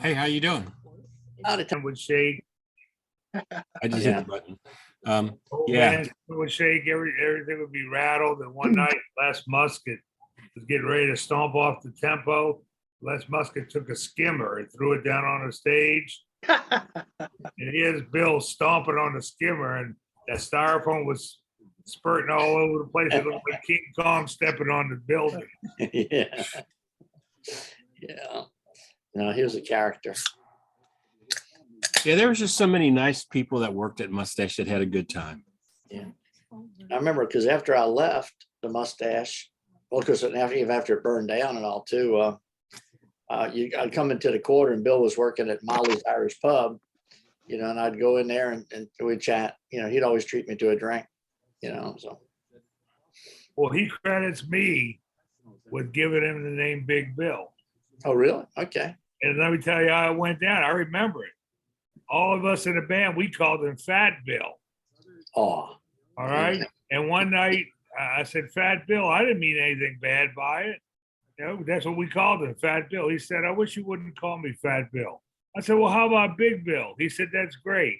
Hey, how you doing? Out of time would shake. I just hit the button. Old Yeah. man would shake. Everything would be rattled. And one night, Les Muscat was getting ready to stomp off the tempo. Les Muscat took a skimmer and threw it down on the stage. And here's Bill stomping on the skimmer, and that styrofoam was spurting all over the place. It looked like King Kong stepping on the building. Yeah. Yeah. No, he was a character. Yeah, there was just so many nice people that worked at Mustache that had a good time. Yeah. I remember because after I left the Mustache, well, because after it burned down and all too, I'd come into the quarter and Bill was working at Molly's Irish Pub, you know, and I'd go in there and we'd chat. You know, he'd always treat me to a drink, you know, so. Well, he credits me with giving him the name Big Bill. Oh, really? Okay. And let me tell you how it went down. I remember it. All of us in the band, we called him Fat Bill. Oh. All right. And one night I said, Fat Bill, I didn't mean anything bad by it. You know, that's what we called him, Fat Bill. He said, I wish you wouldn't call me Fat Bill. I said, well, how about Big Bill? He said, that's great.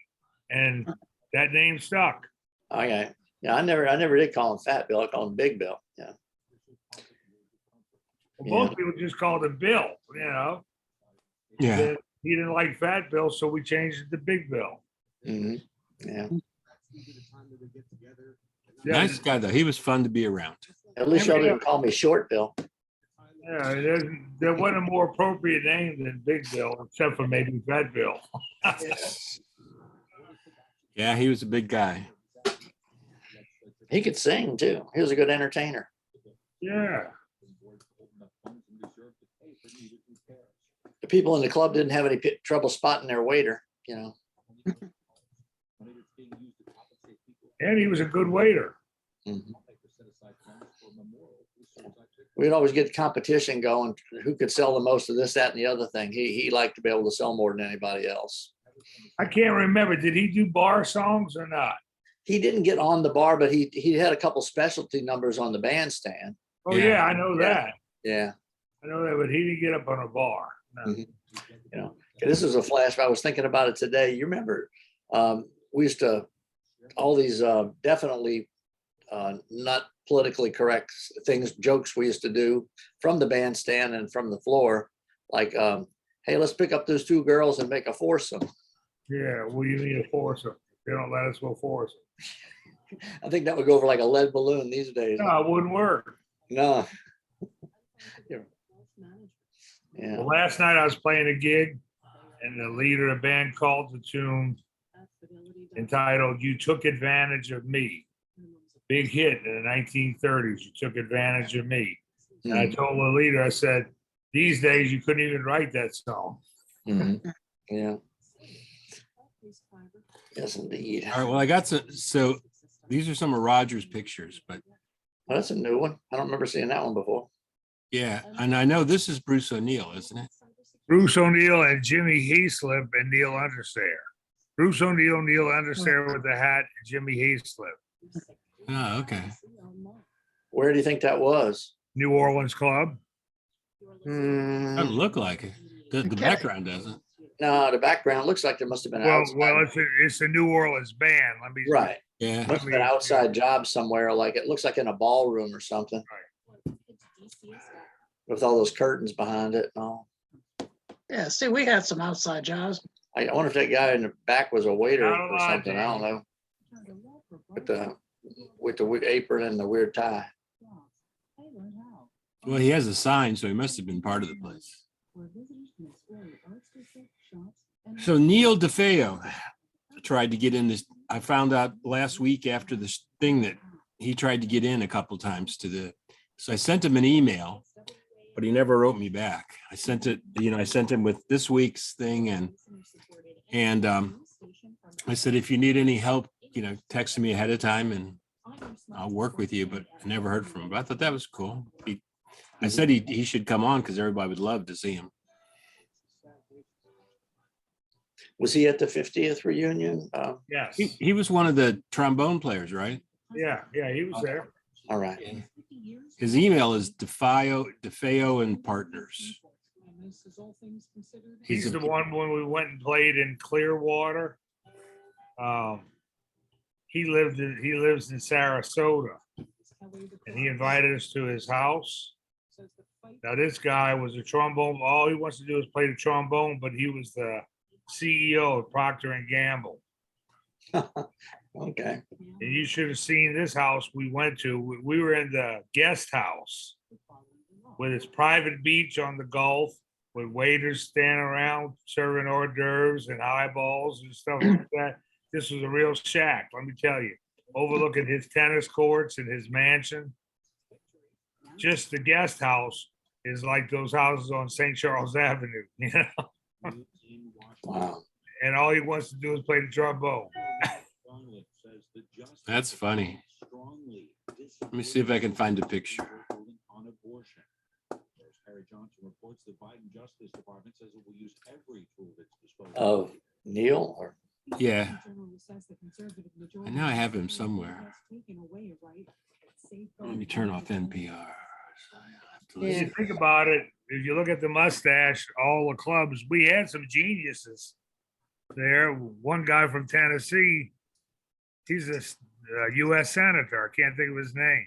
And that name stuck. Okay. Yeah, I never did call him Fat Bill. I called him Big Bill. Yeah. Well, most people just called him Bill, you know. Yeah. Then he didn't like Fat Bill, so we changed it to Big Bill. Mhm. Yeah. Nice guy though. He was fun to be around. At least y'all didn't call me Short Bill. Yeah, there wasn't a more appropriate name than Big Bill, except for maybe Fat Bill. Yeah, he was a big guy. He could sing too. He was a good entertainer. Yeah. The people in the club didn't have any trouble spotting their waiter, you know. And he was a good waiter. Mhm. We'd always get competition going, who could sell the most of this, that, and the other thing. He liked to be able to sell more than anybody else. I can't remember. Did he do bar songs or not? He didn't get on the bar, but he had a couple specialty numbers on the bandstand. Oh, Yeah. yeah, I know that. Yeah. I know that, but he didn't get up on a bar. No. Mhm. You know, this is a flashback. I was thinking about it today. You remember, we used to, all these definitely not politically correct things, jokes we used to do from the bandstand and from the floor, like, hey, let's pick up those two girls and make a foursome. Yeah, well, you need a foursome. They don't let us go foursome. I think that would go over like a lead balloon these days. No, it wouldn't work. No. Yeah. Well, last night I was playing a gig and the leader of the band called the tune entitled You Took Advantage of Me. Big hit in the 1930s. You took advantage of me. And I told the leader, I said, these days you couldn't even write that song. Mhm. Yeah. Yes, indeed. All right. Well, I got so these are some of Roger's pictures, but Well, that's a new one. I don't remember seeing that one before. yeah, and I know this is Bruce O'Neill, isn't it? Bruce O'Neill and Jimmy Heaslip and Neil Understair. Bruce O'Neill, Neil Understair with the hat, and Jimmy Heaslip. Oh, okay. Where do you think that was? New Orleans Club. Doesn't look like it. The background doesn't. No, the background looks like there must have been Well, outside. it's a New Orleans band. Let me Right. Yeah. Must have been an outside job somewhere, like it looks like in a ballroom or something. With all those curtains behind it and all. Yeah, see, we had some outside jobs. I wonder if that guy in the back was a waiter Not a or lot, something. I don't know. With the apron and the weird tie. Well, he has a sign, so he must have been part of the place. So Neil DeFeo tried to get in this. I found out last week after this thing that he tried to get in a couple times to the. So I sent him an email, but he never wrote me back. I sent it, I sent him with this week's thing, and I said, if you need any help, text me ahead of time and I'll work with you. But I never heard from him. But I thought that was cool. I said he should come on because everybody would love to see him. Was he at the 50th reunion? Yes. He was one of the trombone players, right? Yeah, he was there. All right. His email is DeFeo and Partners. He's the one when we went and played in Clearwater. He lives in Sarasota, and he invited us to his house. Now, this guy was a trombone. All he wants to do is play the trombone, but he was the CEO of Procter and Gamble. Okay. And you should have seen this house we went to. We were in the guest house with its private beach on the Gulf, with waiters standing around serving hors d'oeuvres and eyeballs and stuff like that. This was a real shack, let me tell you. Overlooking his tennis courts and his mansion. Just the guest house is like those houses on St. Charles Avenue, you know? Wow. And all he wants to do is play the trombone. That's funny. Let me see if I can find a picture. Of Neil or Yeah. I know I have him somewhere. Let me turn off NPR. If you think about it, if you look at the mustache, all the clubs, we had some geniuses there. One guy from Tennessee, he's a U.S. senator. I can't think of his name,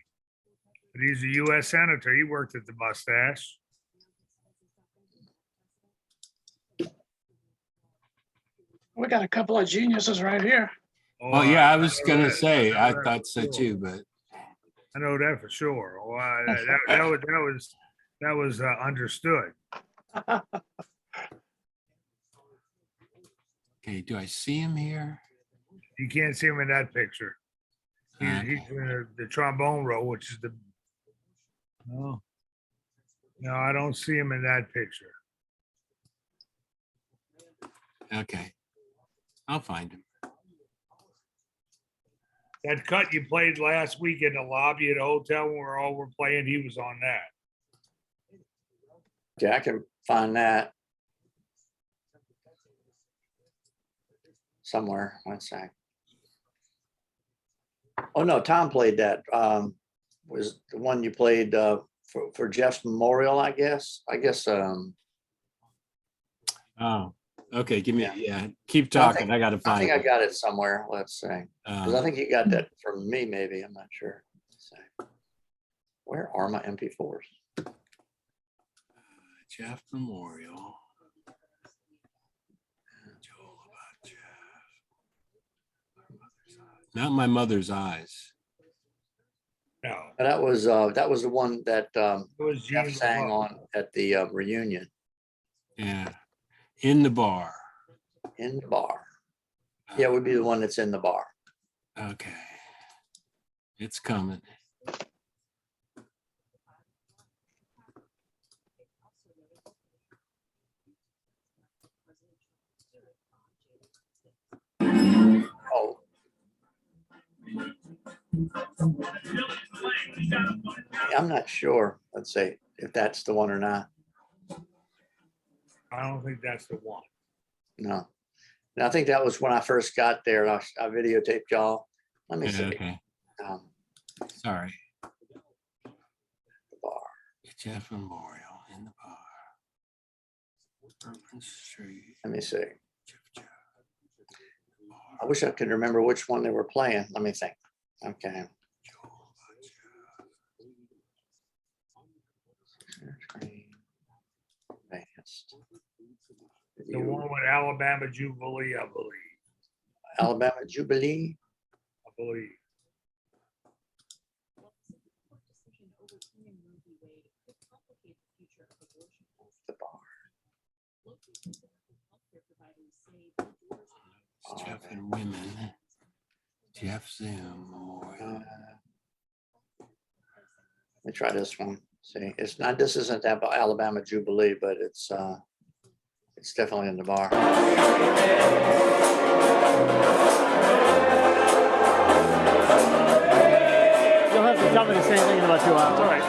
but he's a U.S. senator. He worked at the mustache. We got a couple of geniuses right here. Oh, yeah, I was know gonna that. say, I I know that thought for so sure. too, but I know that for sure. Well, that was understood. okay, do I see him here? You can't see him in that picture. He's Okay. in the trombone row, which is the. No, I don't see him in that picture. Okay. I'll find him. That cut you played last week in the lobby at the hotel when we're all were playing, he was on that. yeah, I can find that somewhere. One sec. Oh no, Tom played that. Was the one you played for Jeff's memorial, I guess. Oh, okay, give me, Yeah. yeah, keep I talking. think- I gotta I find think I it. got it somewhere. Let's see. Because I think you got that from me, maybe. I'm not sure. Let's see. Where are my MP4s? Jeff Memorial. Joel about Jeff. Not My Mother's Eyes. No, That was the one that it was Jeff Gene sang LaBeouf. on at the reunion Yeah, In the Bar. in the bar. Yeah, it would be the one that's in the bar. Okay. It's coming. Oh. I'm not sure. Let's see if that's the one or not. I don't think that's the one. No. And I think that was when I first got there and I videotaped y'all. Let me Yeah, see. okay, sorry. The bar. Jeff Memorial in the bar. Bourbon Street. Let me see. Jeff. I wish I could remember which one they were playing. Let me think. Okay. Advanced. The one with Alabama Jubilee, I believe. Alabama Jubilee. I believe. The bar. It's Jeff and Women. Jeff Zoom Memorial. Let me try this one. See, it's not, this isn't that Alabama Jubilee, but it's definitely in the bar. You'll have to tell me the same thing in about 2 hours. All right.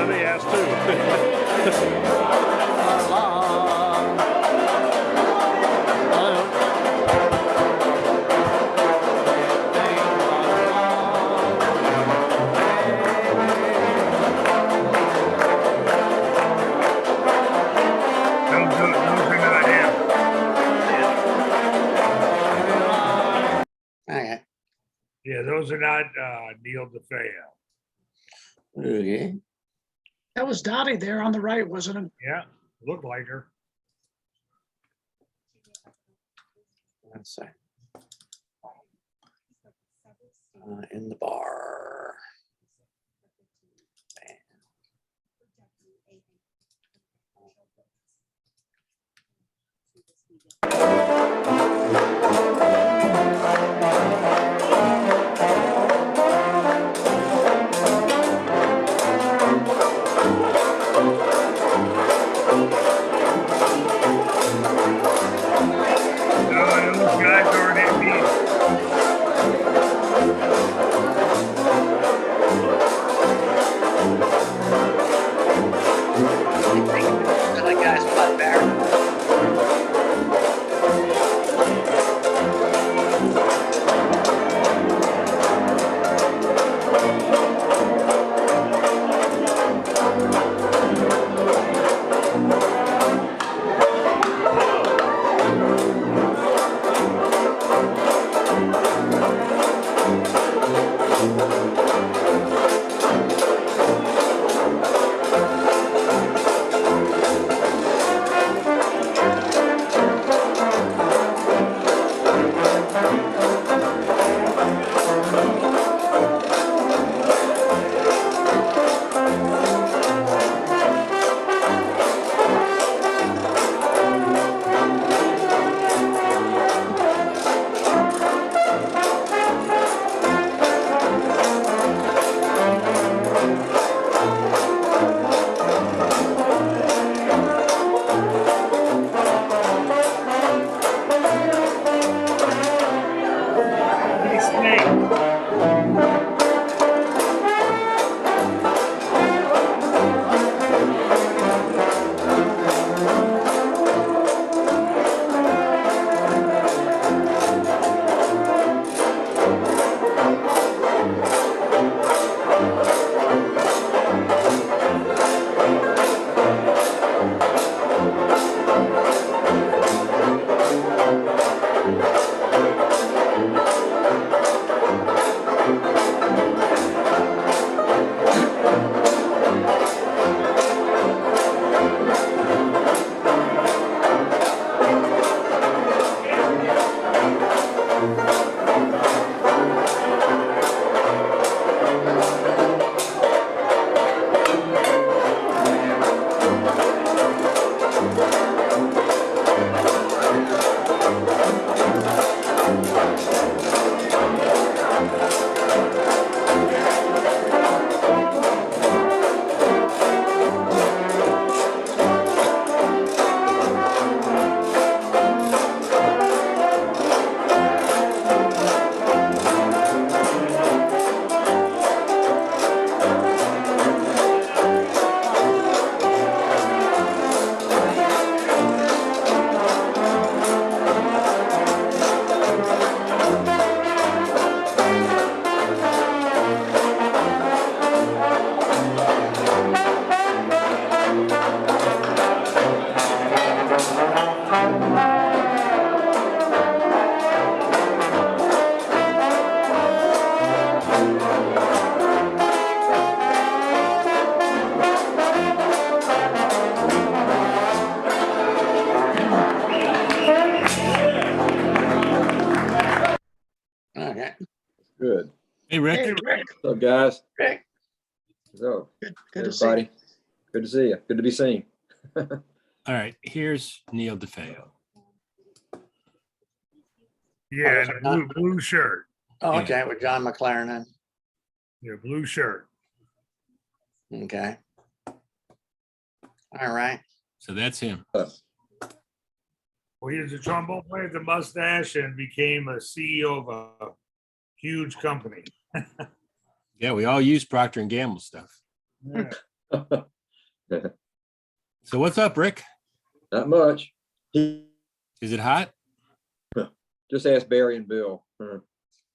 I may ask too. Yeah, those are not Neil DeFeo. Okay. That was Dottie there on the right, wasn't it? Yeah, looked like her. Let's see. In the bar. No, those guys aren't Indians. That guy's Bud Barrett. Hey, Snake. Okay. Good. Hey, Rick. Hey, Rick, What's up, guys? Rick. So, good to see you. everybody, good to see you. Good to be seen. All right, here's Neil DeFeo. Yeah, and a blue shirt. Oh, Yeah. okay, with John McLaren then. Yeah, blue shirt. Okay. All right. So that's him. Well, he was a trombone player with a mustache and became a CEO of a huge company. Yeah, we all use Procter and Gamble stuff. Yeah. So what's up, Rick? Not much. Is it hot? Just ask Barry and Bill.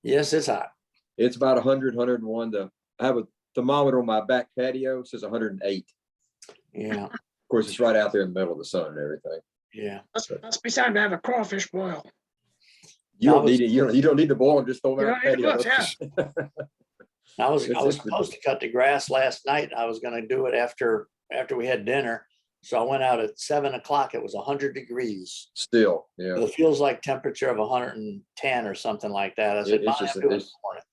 Yes, it's hot. It's about 100, 101. I have a thermometer on my back patio. It says 108. Yeah, Of course, it's right out there in the middle of the sun and everything. yeah. Must be time to have a crawfish boil. You I don't was- need it. You don't need to boil them. Just throw them You out. don't need patio. to look, I was It's supposed to cut the grass last night. I was gonna do it after we had dinner. So I went out at 7 o'clock. It was 100 degrees. Still, yeah. It feels like temperature of 110 or something like that. I said, It's "Mom, just- I'm doing it in it's- the morning."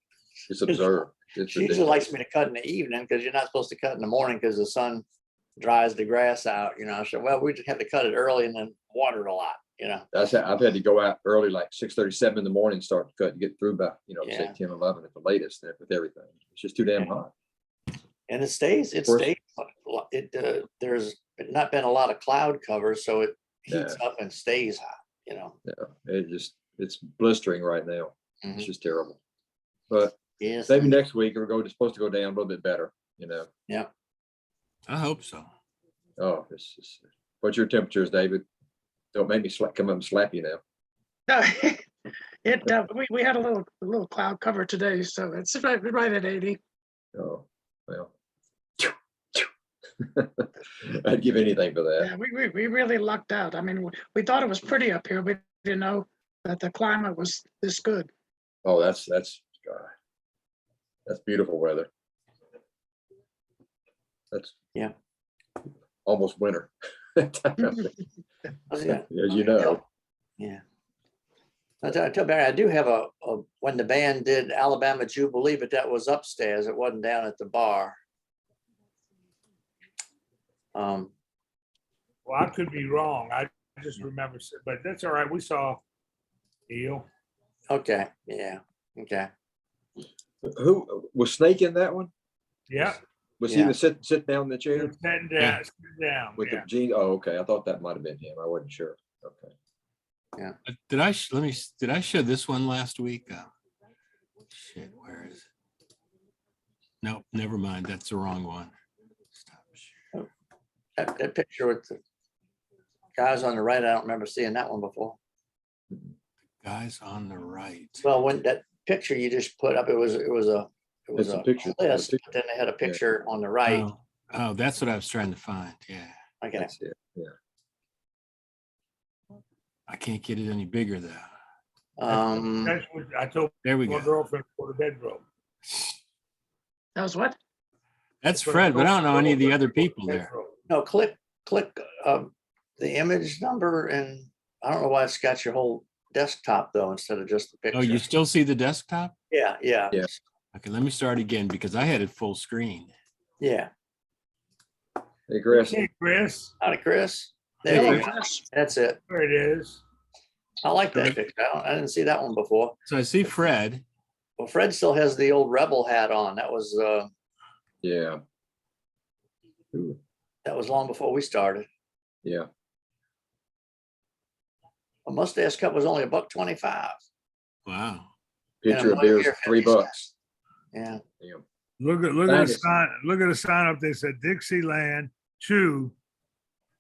It's absurd. It's She usually ridiculous. likes me to cut in the evening because you're not supposed to cut in the morning because the sun dries the grass out, you know. I said, well, we just have to cut it early and then water it a lot, you know. I've had to go out early, like 6:37 in the morning, start to cut and get through by, say Yeah. 10, 11 at the latest with everything. It's just too damn Yeah. hot. And it course. stays, there's not been a lot of cloud cover, so it heats up and stays hot, you know. Yeah, it's blistering right now. It's Mhm. just terrible. But Yes. maybe next week it's supposed to go down a little bit better, you know. I hope so. Oh, it's just, what's your temperatures, David? Don't make me come up and slap you now. No, we had a little cloud cover today, so it's right at 80. Oh, well. I'd give anything for that. Yeah, we really lucked out. I mean, we thought it was pretty up here. We didn't know that the climate was this good. Oh, that's God. That's beautiful weather. That's Yeah. almost winter. As Yeah. you know. Yeah. I tell Barry, I do have when the band did Alabama Jubilee, but that was upstairs. It wasn't down at the bar. Well, I could be wrong. I just remember, but that's all right. We saw Eel. Okay, yeah, okay. Who was Snake in that one? Yeah. Was Yeah. he the sit down in the chair Sitting Yeah. down, sitting down. with Yeah. the jeans? Oh, okay. I thought that might have been him. I wasn't sure. Okay. Did I show this one last week? Shit, where is it? Nope, never mind. That's the wrong one. Stop share. That picture with the guys on the right, I don't remember seeing that one before. Guys on the right. Well, when that picture you just put up, it was a It's a picture. list, but then they had a picture on the right. Oh, that's what I was trying to find. Yeah. Okay, That's it. Yeah. I can't get it any bigger though. That's what I told There we my go. girlfriend for the bedroom. That was what? That's Fred, but I don't know any of the other people there. no, click the image number, and I don't know why it's got your whole desktop though, instead of just the picture. Oh, you still see the desktop? Yeah, yeah, Yeah. Okay, let me start again because I had it full screen. yeah. Hey, Chris. Hey, Chris, Howdy, Chris. Hey, There you Chris. go. That's it. there it is. I like that Right. picture. I didn't see that one before. So I see Fred. Well, Fred still has the old rebel hat on. That was Yeah. Ooh, long before we started. yeah. A mustache cut was only $1.25. Wow. Picture of beer is $3. Yeah. Yeah. Look at the Thanks. sign, look at the sign up there, said Dixieland Chew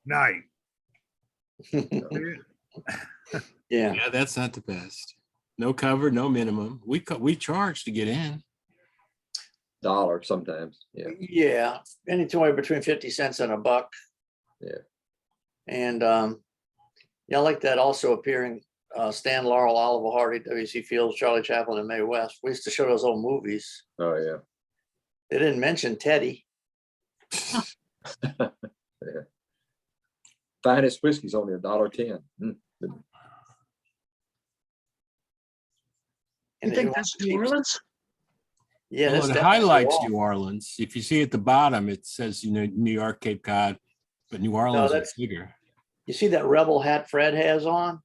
Night. Yeah. Yeah, that's not the best. No cover, no minimum. We charge to get in. $1 sometimes. Yeah. Yeah. Anywhere between 50 cents and $1. Yeah. And yeah, I like that also appearing Stan Laurel, Oliver Hardy, W.C. Fields, Charlie Chaplin, and Mae West. We used to show those old movies. Oh, yeah. They didn't mention Teddy. Finest whiskey's only $1.10. And You they think want that's the New cheapest- Orleans? Yeah, Well, that's it definitely highlights wrong. New Orleans. If you see at the bottom, it says, New York, Cape Cod, but New Orleans is that's- bigger. You see that rebel hat Fred has on?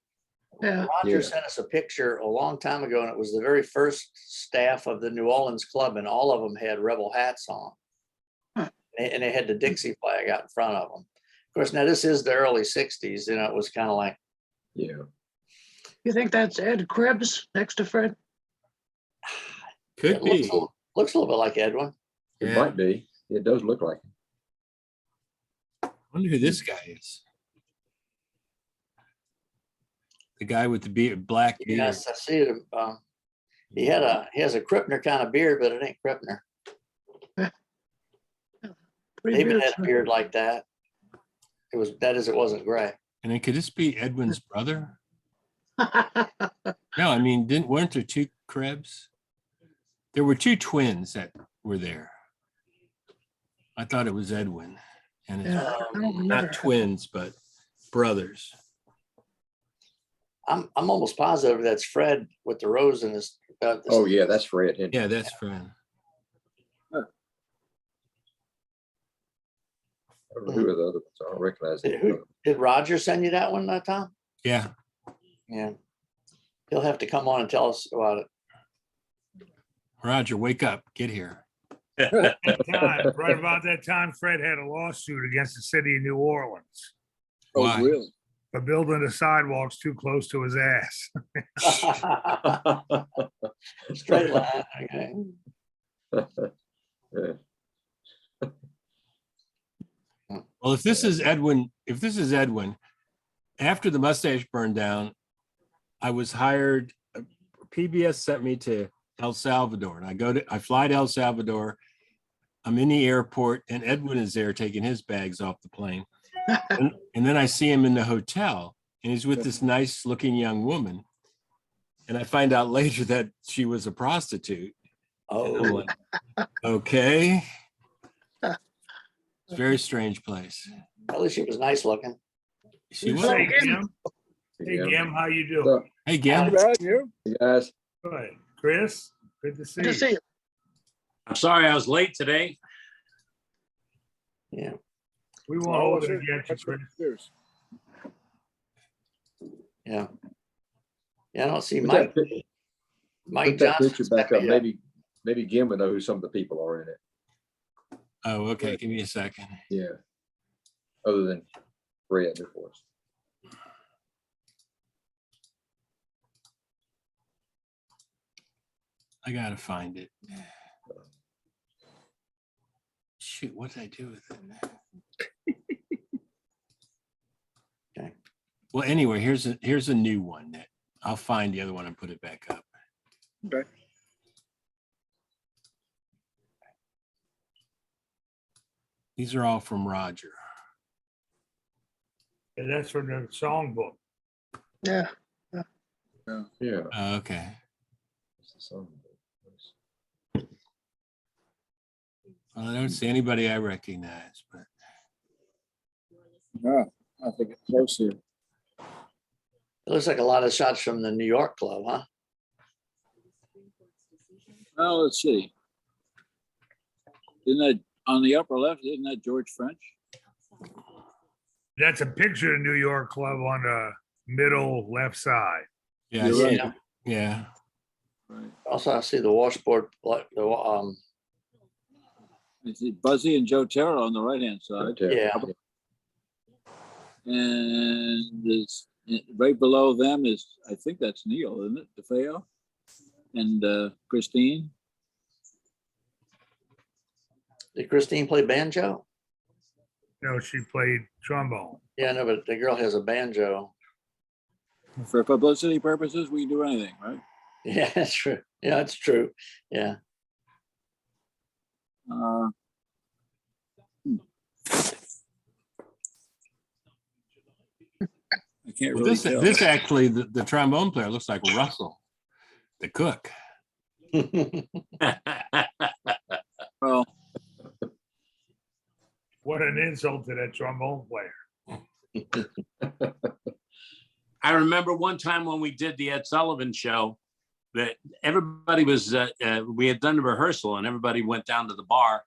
Yeah. Roger Yeah. sent us a picture a long time ago, and it was the very first staff of the New Orleans club, and all of them had rebel hats on. Huh. And they had the Dixie flag out in front of them. Of course, now this is the early 60s, it was kind of like, Yeah. You think that's Ed Cribbs next to Fred? Could it looks be. looks a little bit like Edwin. It Yeah. might be. It does look like it. Wonder who this guy is. The guy with the beard, black beard. Yes, I see it. He has a Krippner kind of beard, but it ain't Krippner. Three David beards. had a beard like that. It wasn't gray. And then could this be Edwin's brother? No, I mean, weren't there two Krebs? There were two twins that were there. I thought it was Edwin and his, Yeah, I don't remember. not twins, but brothers. I'm almost positive that's Fred with the rose in his. Oh, yeah, that's Fred. Henry. Yeah, that's Fred. I don't know who are the other ones. I don't recognize it. Did Roger send you that one, Tom? Yeah. Yeah. He'll have to come on and tell us about it. Roger, wake up, get here. Right about that time, Fred had a lawsuit against the city of New Orleans Why? Oh, really? for building the sidewalks too close to his ass. Straight line, okay. Yeah. Well, if this is Edwin, after the mustache burned down, I was hired, PBS sent me to El Salvador, and I fly to El Salvador. I'm in the airport and Edwin is there taking his bags off the plane. And then I see him in the hotel and he's with this nice looking young woman. And I find out later that she was a prostitute. And I'm Oh, like, okay. It's a very strange place. at least she was nice looking. She was. Hey, Gim. Hey, Yeah. Gim, how you doing? So, Hey, Gam. Bad, you? you guys, Good. Chris, good to see Good to see you. you. I'm sorry I was late today. Yeah. We won't hold it against you, Chris. Cheers. Yeah. Yeah, I don't see put Mike. that, pic- Mike put that Johnson. picture back up. Maybe Gim would know who some of the people are in it. Oh, okay. Give me a second. Yeah. Other than Fred, of course. I gotta find it. Shoot, what did I do with it? Okay. Well, anyway, here's a new one that I'll find the other one and put it back up. Okay. These are all from Roger. And that's from the songbook. Yeah. Yeah. Oh, okay. Well, I don't see anybody I recognize, but Yeah, I think it's close here. It looks like a lot of shots from the New York club, huh? Well, let's see. Isn't that on the upper left? Isn't that George French? That's a picture of the New York club on the middle left side. yeah, I You're see right. it. Yeah. Right. Also, I see the washboard, I see Buzzy and Joe Terrell on the right-hand side. yeah. And this, right below them is, I think that's Neil, isn't it? DeFeo and Christine. Did Christine play banjo? No, she played trombone. Yeah, no, but the girl has a banjo. For publicity purposes, we can do anything, right? Yeah, that's true. Yeah, that's true. Yeah. Uh, I can't Well, really this tell. this actually the trombone player looks like Russell, the cook. Well, What an insult to that trombone player. I remember one time when we did the Ed Sullivan show that everybody was, we had done the rehearsal and everybody went down to the bar.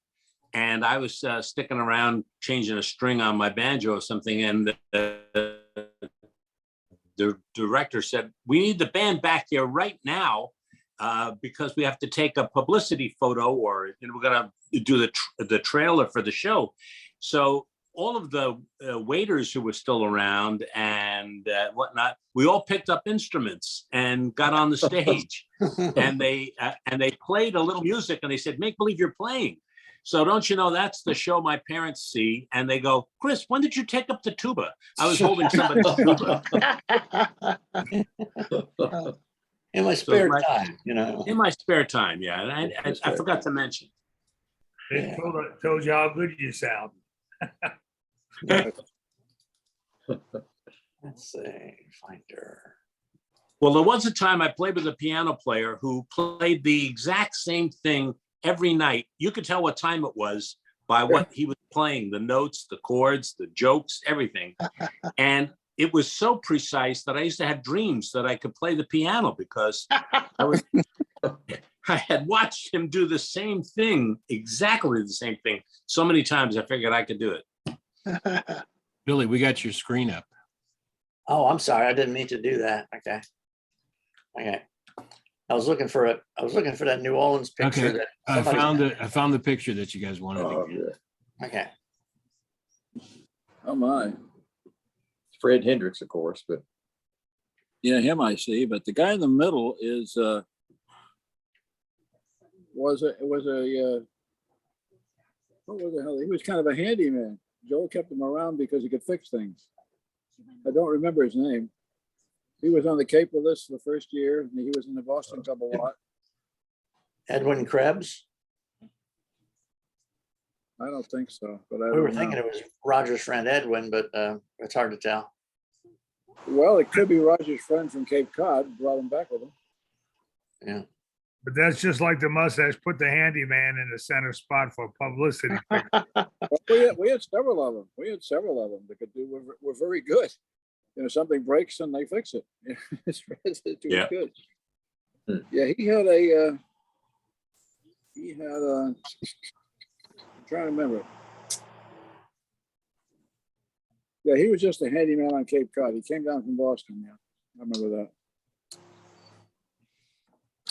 And I was sticking around changing a string on my banjo or something. And the director said, we need the band back here right now because we have to take a publicity photo or we're going to do the trailer for the show. So all of the waiters who were still around and whatnot, we all picked up instruments and got on the stage and they played a little music and they said, make believe you're playing. So don't you know, that's the show my parents see. And they go, Chris, when did you take up the tuba? I was holding somebody's tuba In my spare my- time, you know. in my spare time. Yeah. And I forgot to mention. They told you how good you sound. Let's see, find her. Well, there was a time I played with a piano player who played the exact same thing every night. You could tell what time it was by what he was playing, the notes, the chords, the jokes, everything. And it was so precise that I used to have dreams that I could play the piano because I had watched him do the same thing, exactly the same thing, so many times I figured I could do it. Billy, we got your screen up. Oh, I'm sorry. I didn't mean to do that. Okay. Okay. I was looking for that New Orleans picture Okay. that I somebody- found it. I found the picture that you guys wanted. Oh, to yeah. Okay. Oh, my. Fred Hendricks, of course, but Yeah, him I see, but the guy in the middle is, what was the hell? He was kind of a handyman. Joel kept him around because he could fix things. I don't remember his name. He was on the Cape with us the first year, and he was in the Boston Club a lot. Edwin Krebs. I don't think so, but I We were don't thinking know. it was Roger's friend Edwin, but it's hard to tell. Well, it could be Roger's friend from Cape Cod brought him back with him. Yeah. But that's just like the mustache, put the handyman in the center spot for publicity. Well, we had several of them. We had several of them that could do. Were very good. You know, something breaks and they fix it. It's Yeah. good. Hmm. Yeah, he had a. I'm trying to remember. Yeah, he was just a handyman on Cape Cod. He came down from Boston. Yeah, I remember that.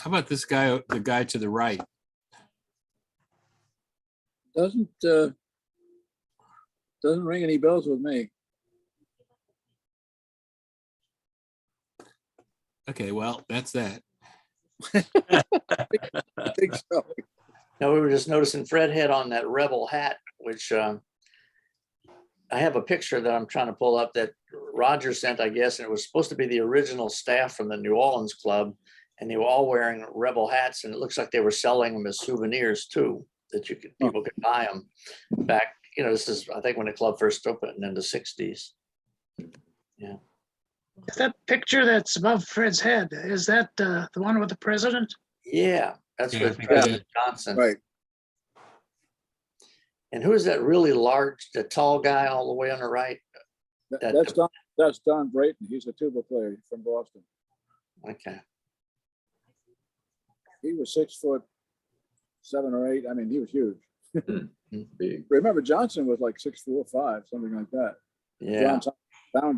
How about this guy, the guy to the right? Doesn't ring any bells with me. Okay, well, that's that. I think so. No, we were just noticing Fred had on that rebel hat, which I have a picture that I'm trying to pull up that Roger sent, I guess, and it was supposed to be the original staff from the New Orleans club. And they were all wearing rebel hats, and it looks like they were selling them as souvenirs too, that people could buy them back. You know, this is, I think, when the club first opened in the 60s. Yeah. Is that picture that's above Fred's head, is that the one with the president? Yeah, that's Yeah, I with think President Johnson. Right. And who is that really large, the tall guy all the way on the right? That's Don Brayton. He's a tuba player from Boston. Okay. He was 6'7" or 8". I mean, he was huge. big. Remember, Johnson was like 6'4", 5", something like that. Yeah.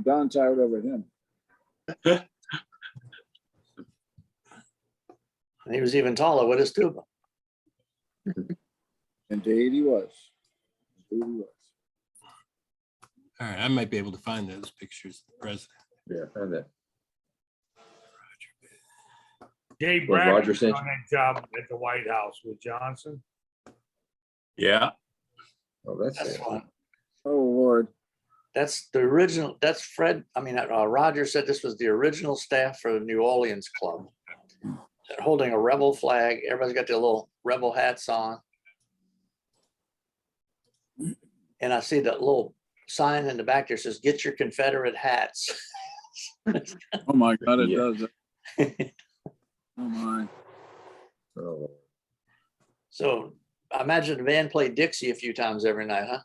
Don towered over him. And he was even taller with his tuba. Indeed, he was. Indeed, he was. All right, I might be able to find those pictures of the president. Yeah, found that. Jay Well, Roger Bragg was sent on that job at the White House with Johnson. Yeah. Oh, that's That's it. fun. Oh, Lord. That's the original, that's Fred, Roger said this was the original staff for the New Orleans club. They're holding a rebel flag. Everybody's got their little rebel hats on. And I see that little sign in the back there says, "Get your Confederate hats." Oh, my God, it Yeah. does. Oh, my. Oh, So I imagine the band played Dixie a few times every night, huh?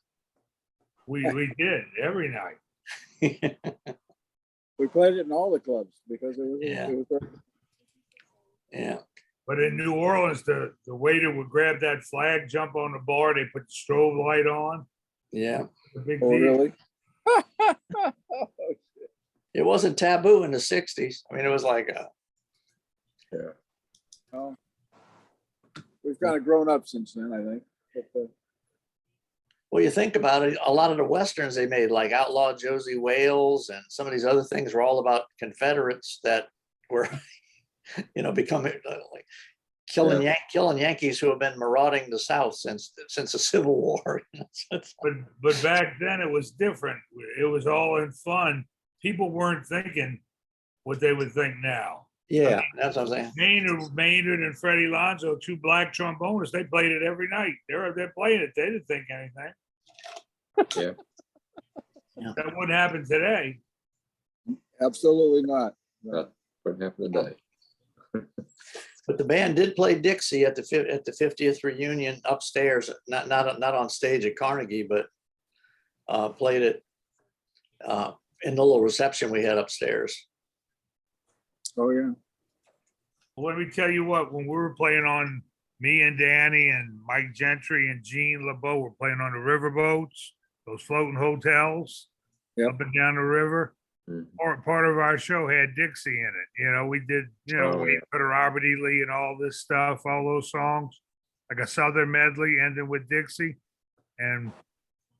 We did every night. We played it in all the clubs because it was. Yeah. It was Yeah. But in New Orleans, the waiter would grab that flag, jump on the bar, they put the strobe light on. Yeah. The big oh, deal. really? It wasn't taboo in the 60s. I mean, it was like, Oh. We've kind of grown up since then, I think. But, well, you think about it, a lot of the Westerns they made, like Outlaw Josie Wales and some of these other things were all about Confederates that were, becoming like killing Yankees who have been marauding the South since the Civil War. But back then it was different. It was all in fun. People weren't thinking what they would think now. Yeah, that's what I'm saying. Maynard and Freddie Lonzo, two black trombonists, they played it every night. They're playing it. They didn't think anything. Yeah. That wouldn't happen today. absolutely not. but What happened today? But the band did play Dixie at the 50th reunion upstairs, not on stage at Carnegie, but played it in the little reception we had upstairs. Oh, yeah. Well, let me tell you what, when we were playing on, me and Danny and Mike Gentry and Gene LeBeau were playing on the riverboats, those floating hotels Yep. up and down the river. Mhm. Part of our show had Dixie in it. You know, we did, Oh, we yeah. put Robert E. Lee and all this stuff, all those songs, like a Southern medley ending with Dixie. And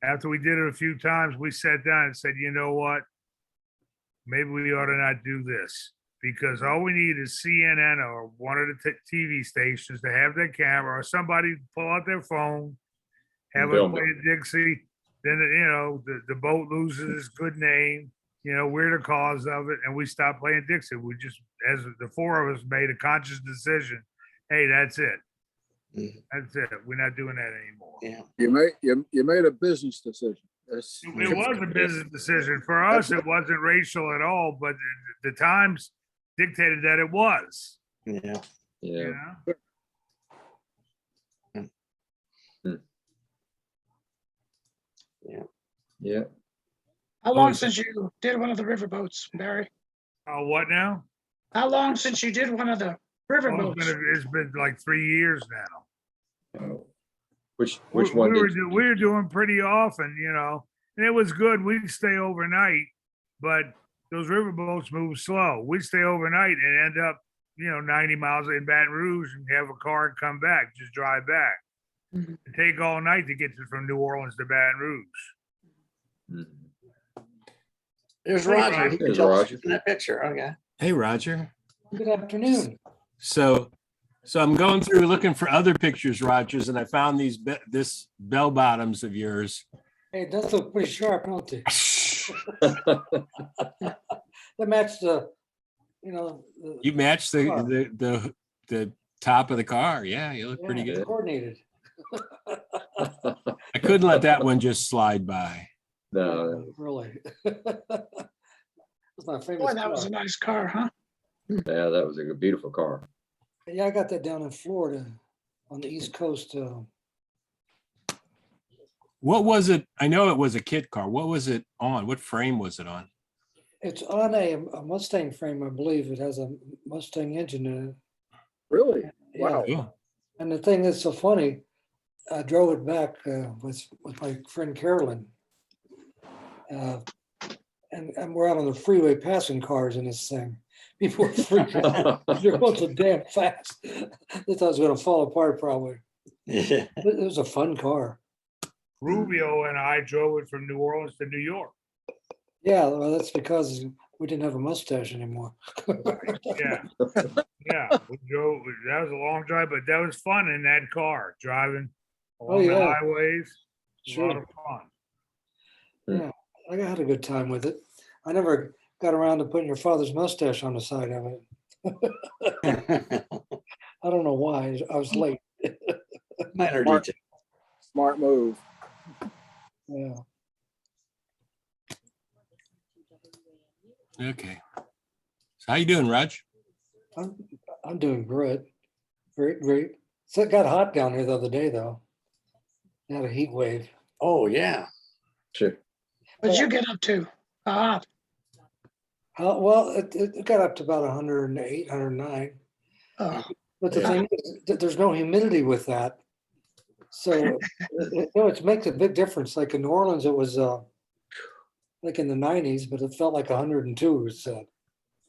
after we did it a few times, we sat down and said, you know what? Maybe we ought to not do this, because all we need is CNN or one of the TV stations to have their camera, or somebody pull out their phone, have us Film play it. Dixie. Then, the boat loses its good name. We're the cause of it, and we stopped playing Dixie. We just, as the four of us, made a conscious decision. Hey, that's it. Mhm. That's it. We're not doing that anymore. Yeah. You made a business decision. That's- It was a business decision. For us, it wasn't racial at all, but the times dictated that it was. Yeah. You Yeah. know? Yeah. How long since you did one of the riverboats, Barry? Oh, what now? How long since you did one of the Oh, riverboats? it's been like 3 years now. Oh. Which We one were, did you? we were doing pretty often, and it was good. We'd stay overnight, but those riverboats move slow. We'd stay overnight and end up, 90 miles in Baton Rouge and have a car and come back, just drive back. Mhm. It'd take all night to get from New Orleans to Baton Rouge. Mhm. There's Hey, Roger. Roger. He can There's tell us Roger. in that picture. Okay. Hey, Roger. Good afternoon. So I'm going through looking for other pictures, Rogers, and I found this bell bottoms of yours. Hey, it does look pretty sharp, don't they? They match the, You matched the top of the car. Yeah, you look pretty yeah, good. coordinated. I couldn't let that one just slide by. No, Really. That's my famous Boy, that was a car. nice car, huh? yeah, that was a beautiful car. Yeah, I got that down in Florida on the East Coast. What was it? I know it was a kit car. What was it on? What frame was it on? It's on a Mustang frame, I believe. It has a Mustang engine in it. Really? Yeah. Wow. Cool. And the thing that's so funny, I drove it back with my friend Carolyn. And we're out on the freeway passing cars in this thing. People were freaking out. They're going so damn fast. They thought it was going to fall apart probably. Yeah. It was a fun car. Rubio and I drove it from New Orleans to New York. Yeah, well, that's because we didn't have a mustache anymore. Yeah. Yeah. We drove, that was a long drive, but that was fun in that car, driving along the yeah. highways. It was a lot Sure. of fun. I had a good time with it. I never got around to putting your father's mustache on the side of it. I don't know why. I was late. Minor Mark. detail. Smart move. Yeah. Okay. So how you doing, Raj? I'm doing great. Great, great. So it got hot down here the other day, though. Had a heat wave. Oh, yeah. Sure. What'd you get up to? Well, it got up to about 108, 109. Oh, But the Yeah. thing is, that there's no humidity with that. So, it makes a big difference. Like in New Orleans, it was like in the 90s, but it felt like 102, it said.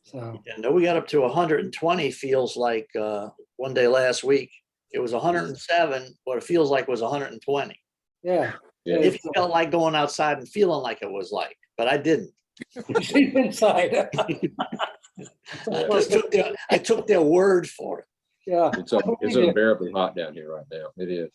So, And we got up to 120, feels like one day last week. It was 107. What it feels like was 120. yeah. Yeah. If you felt like going outside and feeling like it was like, but I didn't. She's inside. I took their word for it. Yeah. It's unbearably hot down here right now. It is.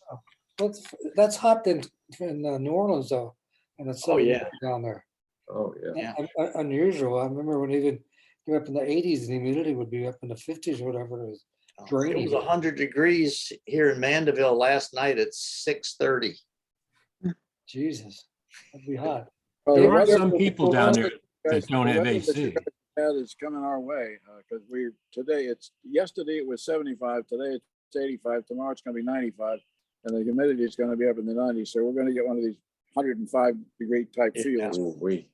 That's hot in New Orleans, though. And it's Oh, yeah. down there. Oh, yeah. Yeah. Unusual. I remember when even you're up in the 80s, and the humidity would be up in the 50s or whatever it was. It Draining. was 100 degrees here in Mandeville last night at 6:30. Jesus, that'd be hot. Oh, There the are weather- some people the down weather there you that guys- don't the have weather that you AC. guys- bad is coming our way, because yesterday it was 75, today it's 85, tomorrow it's gonna be 95, and the humidity is gonna be up in the 90s, so we're gonna get one of these 105-degree type Yeah. fields. Ooh, we,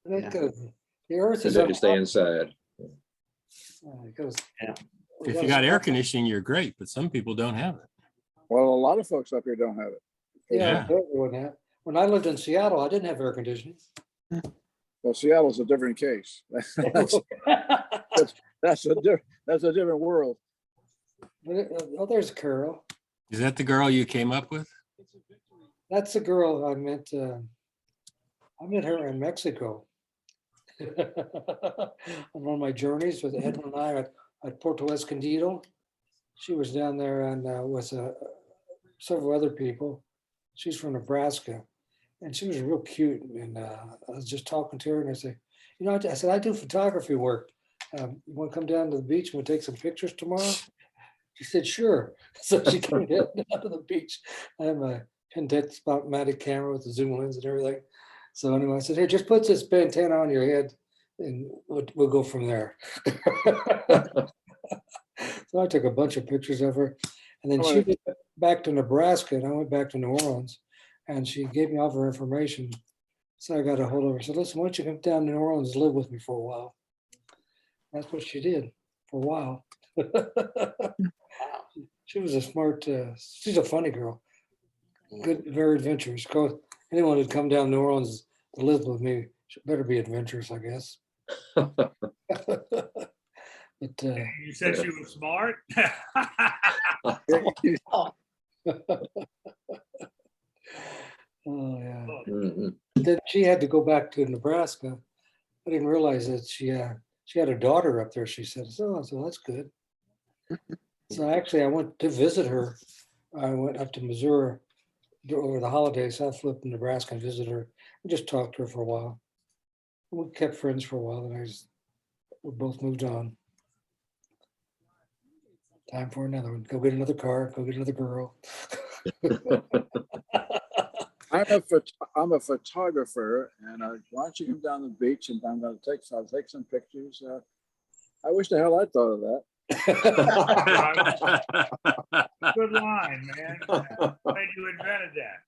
I think, the earth so is. they can stay inside. Because If you got air conditioning, you're great, but some people don't have it. Well, a lot of folks up here don't have it. Yeah, Yeah. when I lived in Seattle, I didn't have air conditioning. Well, Seattle's a different case. That's a different world. Oh, there's Carol. Is that the girl you came up with? That's the girl I met. I met her in Mexico. On one of my journeys with Edwin and I at Puerto Escondido. She was down there and with several other people. She's from Nebraska, and she was real cute. And I was just talking to her, and I said, I said, I do photography work. You want to come down to the beach and we'll take some pictures tomorrow? She said, sure. So she came down to the beach. I have my Pentax camera with the zoom lens and everything. So anyway, I said, hey, just put this bandana on your head and we'll go from there. So I took a bunch of pictures of her. And then she went back to Nebraska and I went back to New Orleans. And she gave me all of her information. So I got a hold of her. I said, listen, why don't you come down to New Orleans and live with me for a while? That's what she did for a while. She was a smart, she's a funny girl. Good, very adventurous. Anyone who'd come down to New Orleans to live with me better be adventurous, I guess. But You said she was smart? oh yeah. Mhm. Then she had to go back to Nebraska. I didn't realize that she had a daughter up there. She said, so that's good. So actually, I went to visit her. I went up to Missouri over the holidays. I flew up to Nebraska and visited her and just talked to her for a while. We kept friends for a while, and we both moved on. Time for another one. Go get another car. Go get another girl. I'm a photographer, and why don't you come down the beach and I'll take some pictures. I wish the hell I thought of that. Good line, man. Glad you invented that.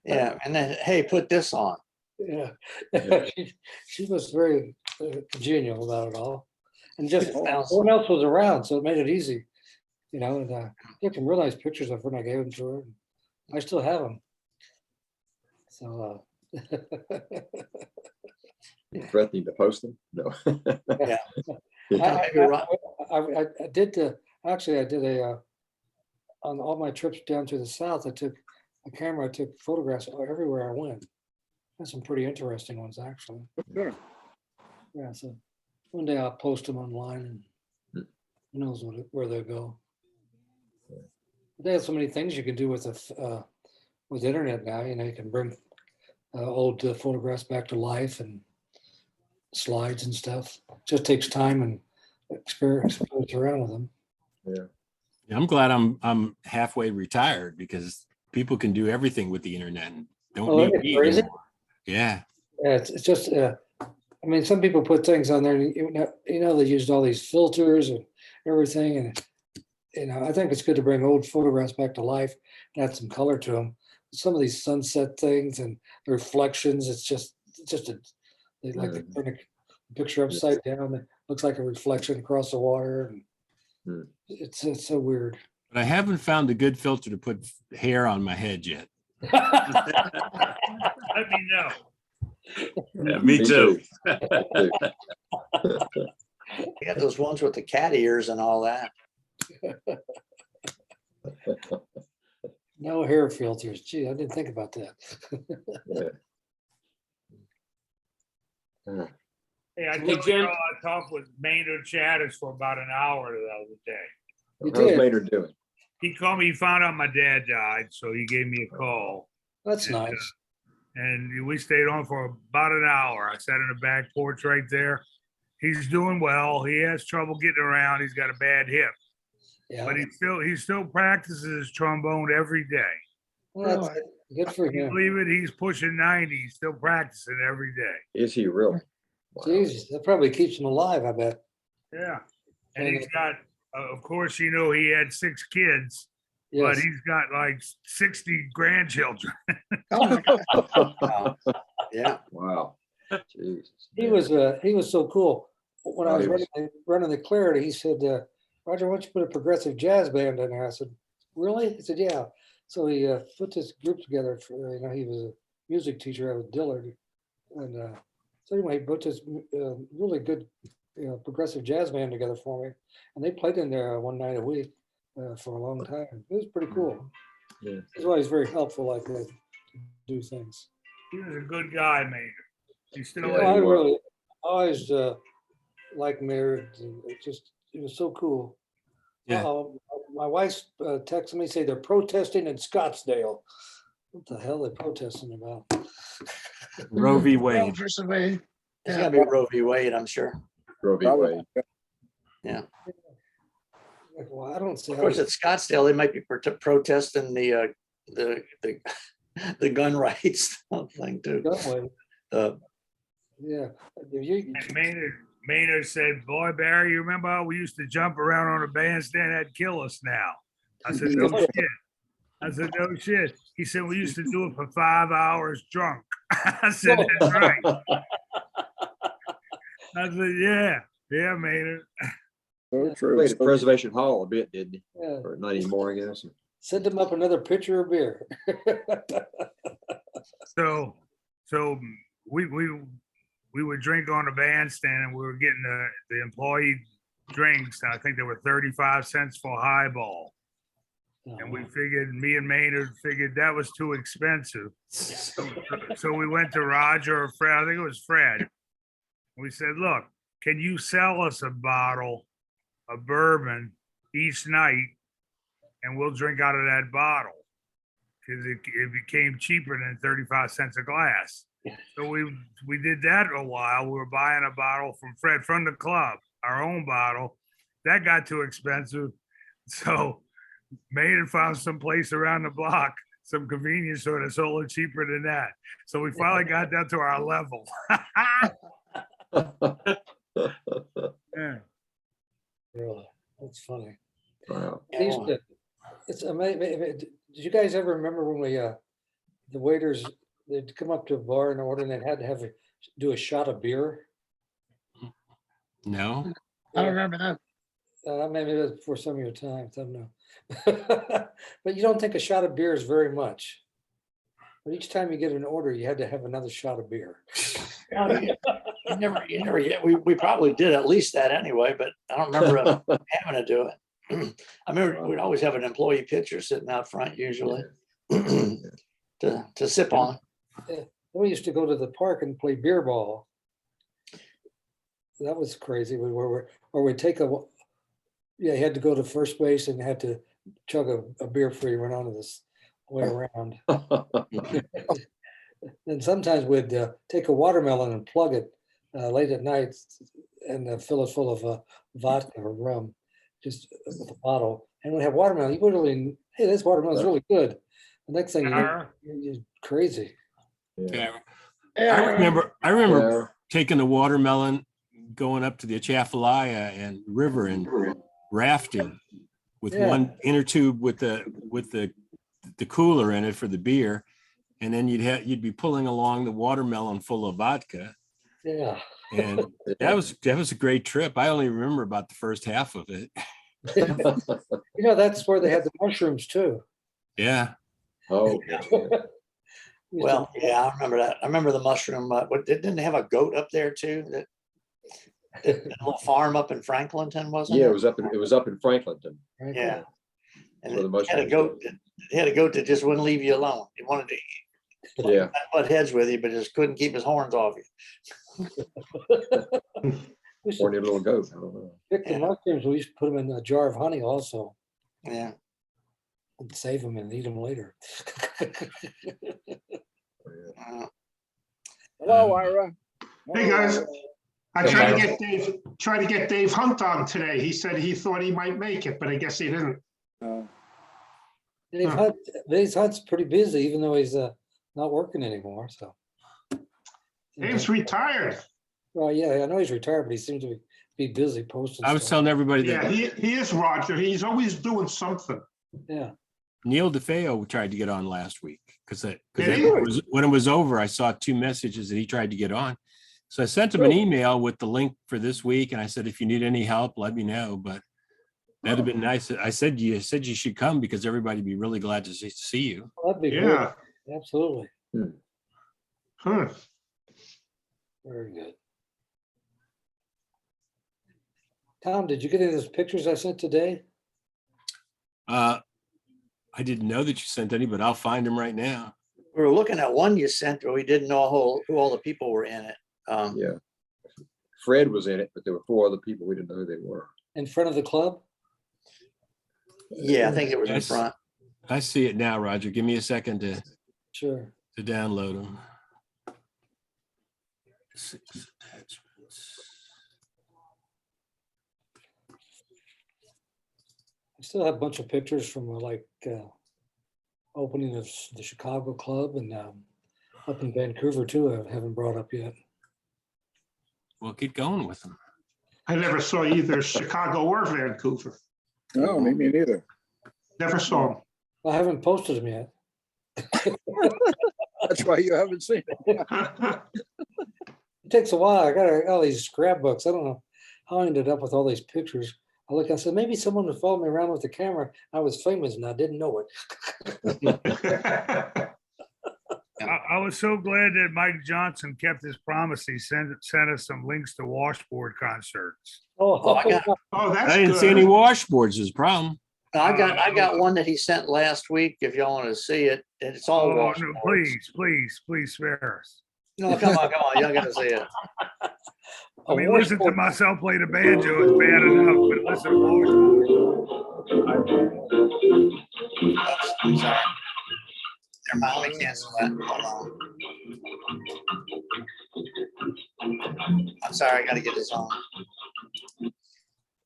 Yeah, and then, hey, put this on. Yeah, she was very congenial about it all, and just no one else was around, so it made it easy, And I took some real nice pictures of her, and I gave them to her. And I still have them. So, Threatening to post them? No. Yeah. I did on all my trips down to the South, I took a camera, I took photographs everywhere I went. That's some pretty interesting ones, actually. Sure. Yeah, so one day I'll post them online and who knows where they'll go. They have so many things you can do with the internet now. You can bring old photographs back to life and slides and stuff. Just takes time and experience around with them. Yeah. I'm glad I'm halfway retired because people can do everything with the internet and don't Oh, need isn't it me crazy? anymore. Yeah. Yeah, it's just, some people put things on there, they used all these filters and everything. And, I think it's good to bring old photographs back to life and add some color to them. Some of these sunset things and the reflections, they like to turn a picture upside down. It looks like a reflection across the water. And it's so weird. But I haven't found a good filter to put hair on my head yet. Let me know. Yeah, me too. You got those ones with the cat ears and all that. No hair filters. Gee, I didn't think about that. Hey, I Hey, told Jim. you I talked with Maynard Chatters for about an hour the other day. You How's did. Maynard doing? He called me, he found out my dad died, so he gave me a call. That's nice. And we stayed on for about an hour. I sat in the back porch right there. He's doing well. He has trouble getting around. He's got a bad hip, Yeah. but he still practices trombone every day. Well, that's good for Can you him. believe it? He's pushing 90. He's still practicing every day. Is he really? Jesus, that probably keeps him alive, I bet. Yeah. And he's got, of course, you know, he had 6 kids, but Yes. he's got like 60 grandchildren. Oh, my God. Wow. Yeah. Wow. Jesus. He was so cool. When I Oh, was he was. running the Clarity, he said, Roger, why don't you put a progressive jazz band in there? I said, really? He said, yeah. So he put this group together for, he was a music teacher out of Dillard. And so anyway, he put this really good, progressive jazz band together for me. And they played in there one night a week for a long time. It was pretty cool. Yeah. That's why he's very helpful like that to do things. He was a good guy, man. He still Yeah, is. I he was. really always liked Mayor. It was so cool. Yeah. My wife texted me, say they're protesting in Scottsdale. What the hell are they protesting about? Roe v. Roe Wade. versus Wade. It's Yeah. gotta be Roe v. Wade, I'm sure. Roe v. Probably. Wade. Well, I don't see Of how. course, at Scottsdale, they might be protesting the gun rights thing too. Uh, Yeah. You- And Maynard said, boy, Barry, you remember how we used to jump around on a bandstand? That'd kill us now. I said, no shit. He said, we used to do it for 5 hours drunk. I said, that's right. I said, yeah, Maynard. So true. Played at Preservation Hall a bit, didn't he? yeah. Or not anymore, I guess. Send them up another pitcher of beer. So we would drink on the bandstand and we were getting the employee drinks. I think they were 35 cents for a highball. And we figured, me and Maynard figured that was too expensive. So we went to Roger or Fred, I think it was Fred. We said, look, can you sell us a bottle of bourbon each night and we'll drink out of that bottle? Because it became cheaper than 35 cents a glass. So we did that a while. We were buying a bottle from Fred from the club, our own bottle. That got too expensive. So Maynard found some place around the block, some convenience store that sold it cheaper than that. So we finally got down to our level. Yeah. Really, that's funny. Wow. They used to- It's amazing. Did you guys ever remember when we, the waiters, they'd come up to a bar and order and they had to do a shot of beer? No, I don't remember that. Maybe that's before some of your time, I don't know. But you don't think a shot of beer is very much. But each time you get an order, you had to have another shot of beer. You never get, we probably did at least that anyway, but I don't remember having to do it. I remember we'd always have an employee pitcher sitting out front usually to sip on. Then we used to go to the park and play beer ball. That was crazy. Or we'd take you had to go to first base and had to chug a beer before you went on to this way around. And sometimes we'd take a watermelon and plug it late at night and fill it full of vodka or rum, just with a bottle. And we'd have watermelon. You would really, hey, this watermelon's really good. The next thing you know, you're crazy. yeah. Yeah, I remember taking the watermelon, going up to the Atchafalaya and river and rafting with Yeah. one inner tube with the cooler in it for the beer. And then you'd be pulling along the watermelon full of vodka. Yeah. And that was a great trip. I only remember about the first half of it. That's where they had the mushrooms too. Yeah. Oh, Well, yeah, I remember that. I remember the mushroom. Didn't they have a goat up there too? That a little farm up in Franklinton, wasn't it? yeah, it was up in Franklinton. Right Yeah. there. And Where the it had a mushrooms goat. It had a goat that just wouldn't leave you alone. He wanted to Yeah. butt heads with you, but just couldn't keep his horns off you. We used to Horny little goat. I don't know. pick the mushrooms. We used to put them in a jar of honey also Yeah. and save them and eat them later. Hello, Ira. Hey, guys. I Hey, tried to get Dave Hunt on today. He said he thought he might make it, but I guess he didn't. Dave's Hunt's pretty busy, even though he's not working anymore. So Dave's retired. Well, yeah, I know he's retired, but he seems to be busy posting I was stuff. telling everybody Yeah, that he is Roger. He's always doing something. Yeah, Neil DeFeo tried to get on last week because Did he? when it was over, I saw 2 messages that he tried to get on. So I sent him an email with the link for this week, and I said, if you need any help, let me know. But that'd have been nice. I said you should come because everybody'd be really glad to see you. that'd be great. Yeah. Absolutely. Huh. Very good. Tom, did you get any of those pictures I sent today? I didn't know that you sent any, but I'll find them right now. We were looking at one you sent, but we didn't know who all the people were in it. Yeah. Fred was in it, but there were 4 other people. We didn't know who they were. In front of the club? Yeah, I think it was in Yes. front. I see it now, Roger. Give me a second to Sure. download them. 6 attachments. I still have a bunch of pictures from opening of the Chicago club and up in Vancouver too. I haven't brought up yet. Well, get going with them. I never saw either Chicago or Vancouver. No, me neither. Never saw I haven't posted them yet. That's why you haven't seen it. them. It takes a while. I got all these scrapbooks. I don't know how I ended up with all these pictures. I said, maybe someone would follow me around with the camera. I was famous and I didn't know it. I was so glad that Mike Johnson kept his promise. He sent us some links to washboard concerts. Oh, I got- Oh, that's I didn't see any good. washboards is a problem. I got one that he sent last week, if y'all want to see it, and it's all Oh, no, washboards. please spare us. No, come on, y'all gotta see it. I mean, listen to myself play the banjo is bad enough, but listen to washboard. I'm sorry. Never mind, let me cancel that. Hold on. I'm sorry, I gotta get this on.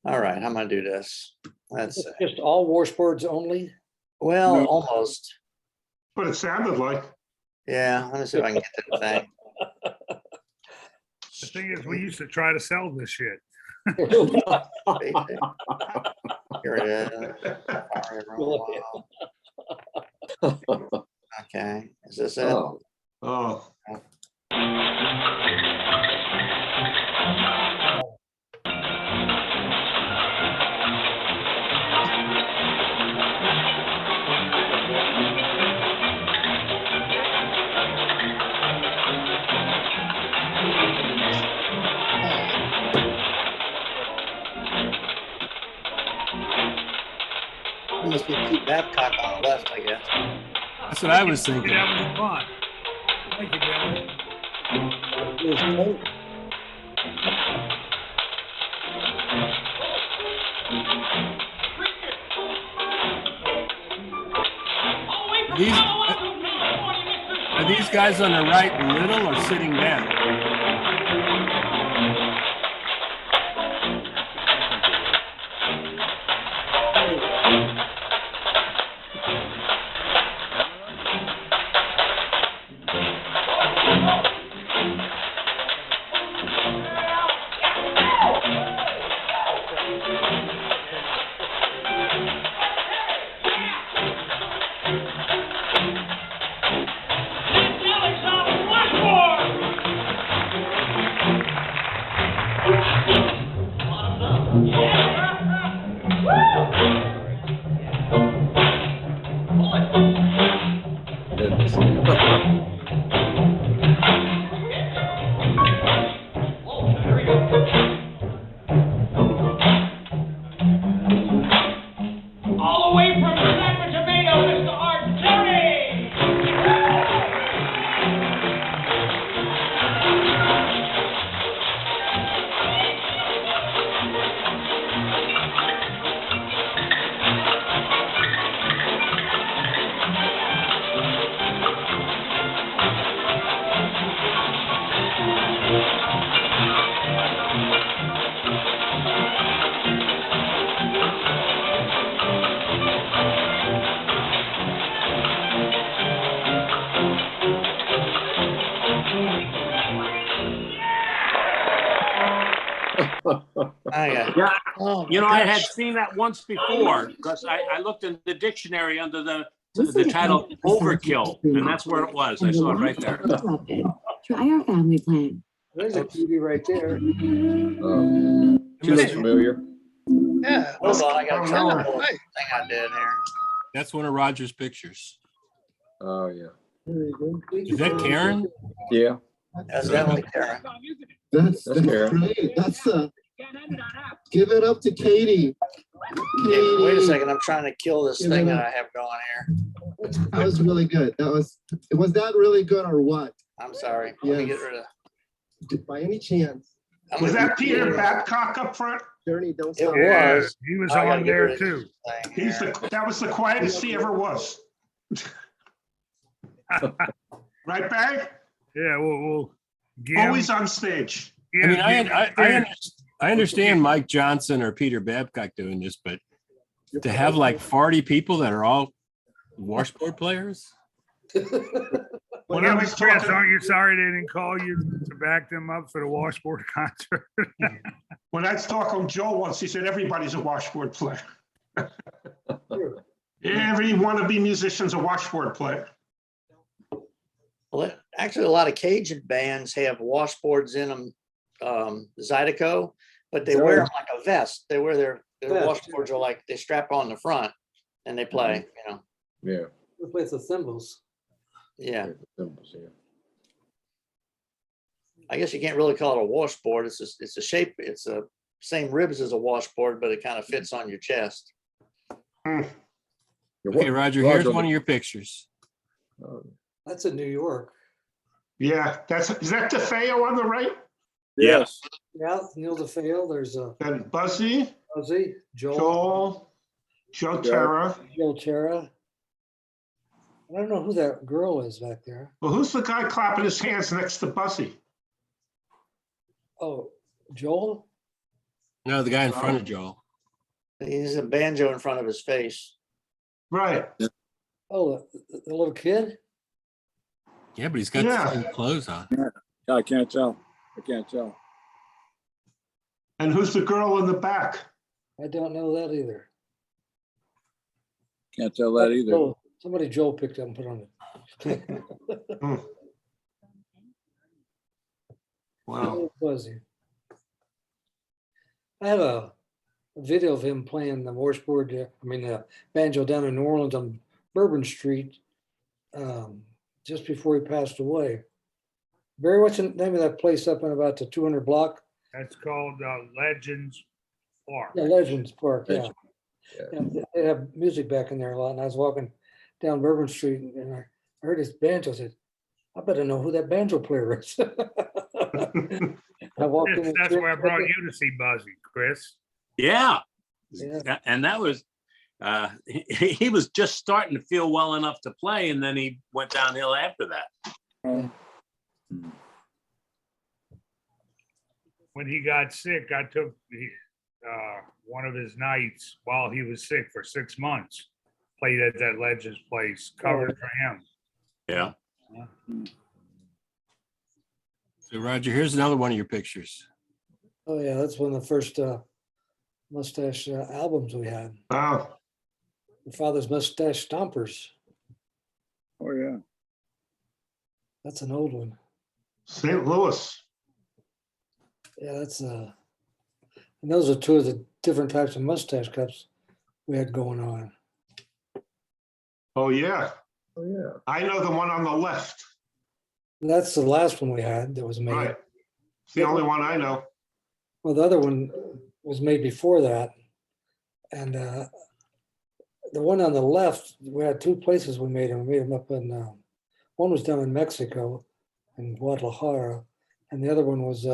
All right, how am I gonna do this? Let's see. Just all washboards only? Well, No. almost. What it sounded like. Yeah, let me see if I can get that thing. The thing is, we used to try to sell this shit. Here it is. Okay, is this it? Oh, Oh, It must be Pete Babcock on the left, I guess. That's what I was Yeah, thinking. that was fun. Thank you, Billy. Are these guys on the right little or sitting down? Yeah, Oh, you know, my I had gosh. seen that once before because I looked in the dictionary under the Listen to title Count besides overkill, the and that's where it was. I and saw it relax right there. uninterrupted. Try our family plan. There's a cutie right there. She looks familiar. Yeah. Hold on, I got a Oh, terrible no. thing I did here. That's one of Roger's pictures. Oh, yeah. Is that Karen? Yeah, That's definitely Karen. that's Karen. great. Give it up to Katie. Yeah, wait a Katie, second, I'm trying to kill this Give thing it that up. I have going here. That was really good. Was that really good or what? I'm sorry. Let me Yes. get rid of. By any chance? I'm Was gonna- that Peter Babcock up front? Journey, don't It stop. Yeah, was. he was I gotta on get there rid of too. this thing He's here. that was the quietest he ever was. Right, Barry? Yeah, we'll give Always on stage. I mean, I understand Mike Johnson or Peter Babcock doing this, but to have like 40 people that are all washboard players? When Yeah, I but was Chris, talking, aren't you sorry they didn't call you to back them up for the washboard concert? when I was talking to Joe once, he said, everybody's a washboard player. Every wannabe musician's a washboard player. Well, actually, a lot of Cajun bands have washboards in them, Zydeco, but they wear them like a vest. They wear their Vest. washboards are like, they strap on the front and they play, you know, Yeah. We play the cymbals. yeah. Symbols, yeah. I guess you can't really call it a washboard. It's a shape, it's a same ribs as a washboard, but it kind of fits on your chest. Yeah, Okay, what- Roger, here's Roger, one of your pictures. That's in New York. Yeah, is that DeFeo on the right? Yes. Yeah, Neil DeFeo, there's Then Buzzy, Ozzy, Joel, Joe Terra. Joe Chera. I don't know who that girl is back there. Well, who's the guy clapping his hands next to Buzzy? Oh, Joel? No, the guy in front of Joel. He's a banjo in front of his face. Right. Oh, the little kid? Yeah, but he's got Yeah. the same clothes on. I can't tell. I can't tell. And who's the girl in the back? I don't know that either. Can't tell that either. Oh, somebody Joel picked up and put on it. Wow. Fuzzy. I have a video of him playing the washboard, banjo down in New Orleans on Bourbon Street, just before he passed away. Barry, what's the name of that place up in about the 200 block? That's called Legends Park. Yeah, Legends Park, yeah. Legends, yeah. And they have music back in there a lot, and I was walking down Bourbon Street and I heard his banjo. I said, I better know who that banjo player is. I walked in. That's where I brought you to see Buzzy, Chris. Yeah. Yeah. And that was, he was just starting to feel well enough to play, and then he went downhill after that. When he got sick, I took one of his nights while he was sick for 6 months. Played at that Legends place, covered for him. Yeah. So Roger, here's another one of your pictures. Oh, yeah, that's one of the first Mustache albums we had. Wow. The Father's Mustache Stompers. Oh, yeah. That's an old one. St. Louis. Yeah, that's and those are two of the different types of mustache cups we had going on. Oh, yeah. Oh, yeah. I know the one on the left. That's the last one we had that was made. Right. It's the only one I know. Well, the other one was made before that. And the one on the left, we had two places we made them. We made them up in, one was down in Mexico, in Guadalajara, and the other one was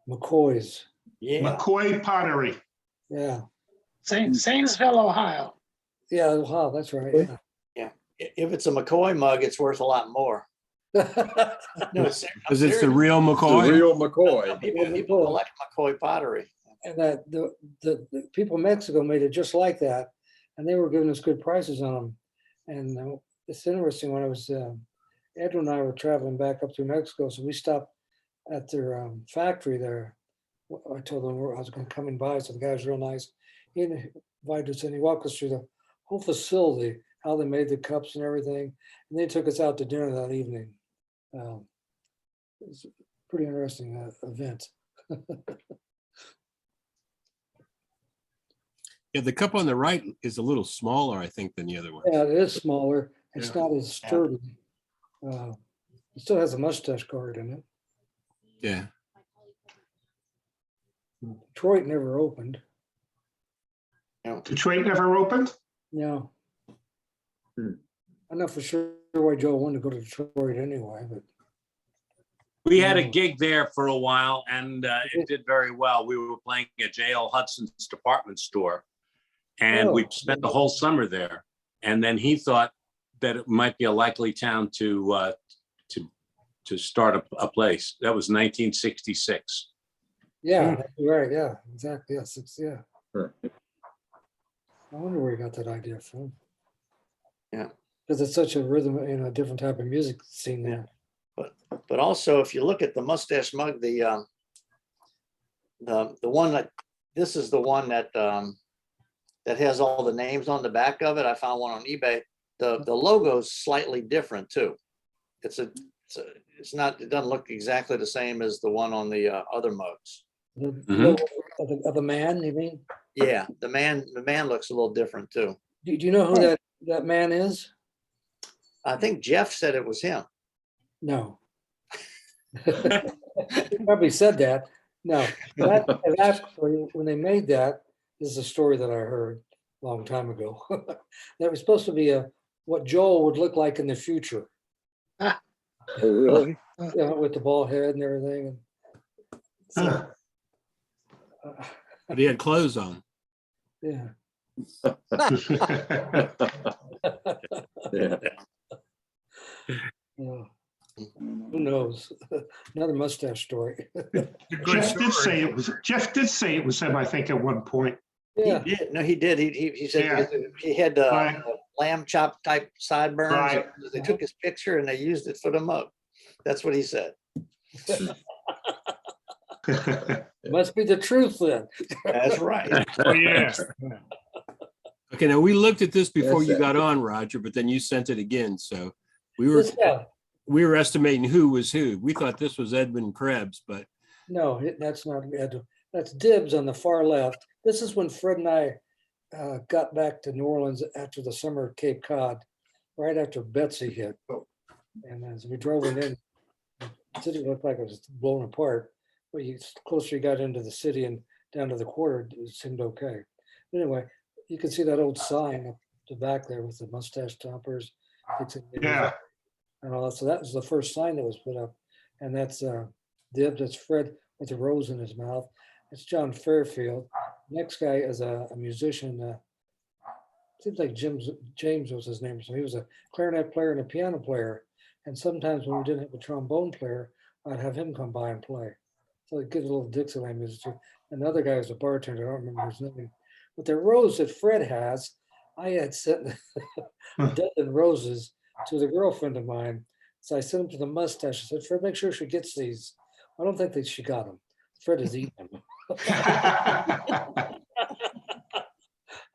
McCoy's. Yeah. McCoy Pottery. Yeah. Zanesville, Ohio. Yeah, wow, that's right. Yeah. If it's a McCoy mug, it's worth a lot more. Yeah. No, Because it's the real The McCoy. real McCoy. people collect McCoy pottery. And that the people in Mexico made it just like that, and they were giving us good prices on them. And it's interesting, when I was Andrew and I were traveling back up through Mexico, so we stopped at their factory there, I told him I was gonna come and by, so the guy was real nice. He invited us and he walked us through the whole facility, how they made the cups and everything. And they took us out to dinner that evening. It was a pretty interesting event. Yeah, the cup on the right is a little smaller, I think, than the other one. Yeah, it is smaller. It's Yeah. not as sturdy. It still has a mustache guard in it. Yeah. Detroit never opened. Detroit never opened? No. Hmm. I'm not for sure why Joe wanted to go to Detroit anyway, but We had a gig there for a while and it did very well. We were playing at J.L. Hudson's department store. And we Oh. spent the whole summer there. And then he thought that it might be a likely town to start a place. That was 1966. yeah, you're right. Yeah, exactly. Yes, yeah. Sure. I wonder where he got that idea from. Yeah. Because it's such a rhythm, a different type of music scene there. But also, if you look at the mustache mug, the one that, this is the one that that has all the names on the back of it. I found one on eBay. The logo's slightly different too. It's not, it doesn't look exactly the same as the one on the other mugs. The, Mhm. of the man, you mean? Yeah, the man looks a little different too. Do you know who that man is? I think Jeff said it was him. No. He probably said that. No, that when they made that, this is a story that I heard a long time ago. That was supposed to be what Joel would look like in the future. Oh, really? Yeah, with the bald head and everything. And so, But he had clothes on. yeah. Yeah. Yeah. Who knows? Another mustache story. Jeff did say it was him, I think, at one point. Yeah. He did. No, he did. He said Yeah. he had Right. lamb chop type sideburns. Right. They took his picture and they used it for the mug. That's what he said. Must be the truth then. That's right. Oh, yeah. Okay, now we looked at this before That's you it. got on, Roger, but then you sent it again. So we were Yeah. estimating who was who. We thought this was Edmund Krebs, but No, that's not Ed. That's Dibs on the far left. This is when Fred and I got back to New Orleans after the summer at Cape Cod, right after Betsy hit. And as we drove it in, the city looked like it was blown apart. But the closer you got into the city and down to the quarter, it seemed okay. Anyway, you can see that old sign up the back there with the mustache toppers. Yeah. And all that. So that was the first sign that was put up. And that's Dibs, that's Fred with a rose in his mouth. It's John Fairfield. Next guy is a musician. Seems like James was his name. So he was a clarinet player and a piano player. And sometimes when we didn't have a trombone player, I'd have him come by and play. So it gives a little Dixieland music too. And the other guy was a bartender. I don't remember his name. But the rose that Fred has, I had sent a dozen roses to the girlfriend of mine. So I sent them to the mustache. I said, Fred, make sure she gets these. I don't think that she got them. Fred has eaten them.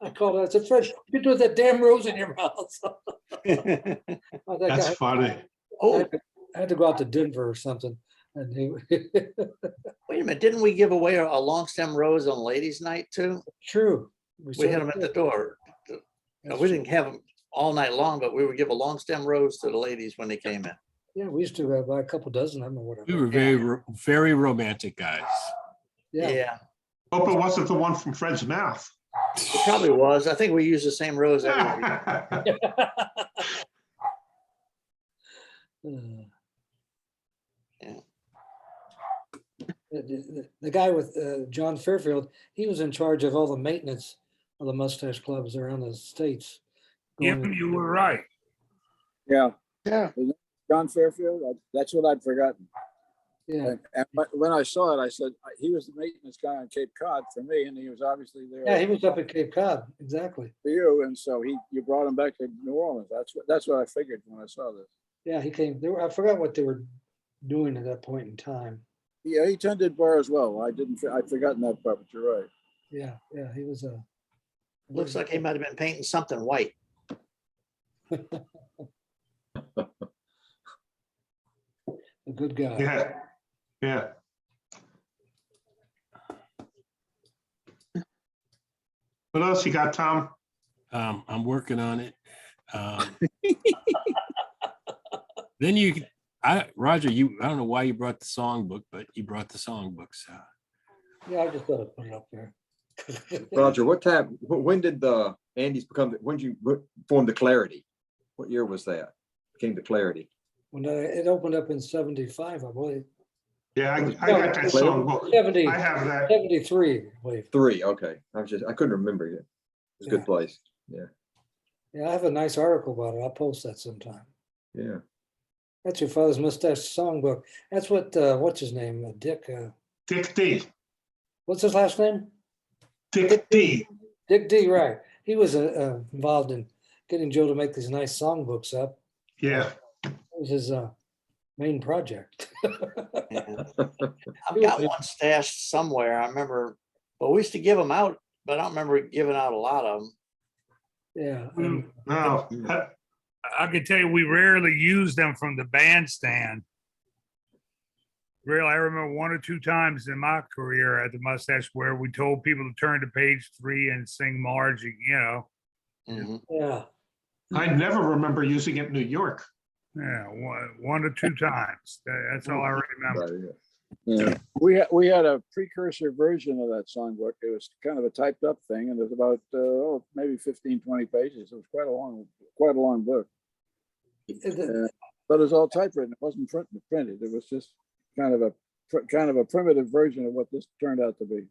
I called her. I said, Fred, you do that damn rose in your mouth. That's funny. Oh, I had to go out to Denver or something. And he, wait a minute. Didn't we give away a long stem rose on ladies' night too? true. We had them at the door. We didn't have them all night long, but we would give a long stem rose to the ladies when they came in. Yeah, we used to buy a couple dozen of them or whatever. we were very romantic guys. Yeah, Hope it wasn't the one from Fred's mouth. it probably was. I think we used the same rose every week. Yeah. The guy with John Fairfield, he was in charge of all the maintenance of the mustache clubs around the states. Yeah, you were right. Yeah, Yeah, John Fairfield, that's what I'd forgotten. yeah, And when I saw it, I said, he was the maintenance guy on Cape Cod for me, and he was obviously there yeah. He was up at Cape Cod, exactly. for you, and so you brought him back to New Orleans. That's what I figured when I saw this. Yeah, he came. I forgot what they were doing at that point in time. Yeah, he tended bar as well. I'd forgotten that part, but you're right. Yeah, he was a. Looks like he might have been painting something white. A good guy. Yeah, yeah. What else you got, Tom? I'm working on it. Then Roger, I don't know why you brought the songbook, but you brought the songbooks. Yeah, I just thought I'd put it up there. Roger, when did the Andes when did you form the Clarity? What year was that? Came to Clarity? When it opened up in 75, I believe. Yeah, I got that song book. 70, I have that. 73, I believe. 3, okay. I couldn't remember it. It's a good place. Yeah, Yeah, I have a nice article about it. I'll post that sometime. yeah. That's your father's mustache songbook. That's what's his name? Dick. Dick D. What's his last name? Dick D. Dick D. Right. He was involved in getting Joe to make these nice songbooks up. Yeah. It was his main project. Yeah. I've got one stashed somewhere. I remember, but we used to give them out, but I don't remember giving out a lot of them. Yeah. No, I can tell you, we rarely use them from the bandstand. Really, I remember 1 or 2 times in my career at the Mustache where we told people to turn to page 3 and sing Margie, you know. Mhm. Yeah. I never remember using it in New York. Yeah, 1 or 2 times. That's all I remember. Right, Yeah, we had a precursor version of that songbook. It was kind of a typed up thing, and it was about maybe 15, 20 pages. It was quite a long book. But it was all typewritten. It wasn't printed. It was just kind of a primitive version of what this turned out to be.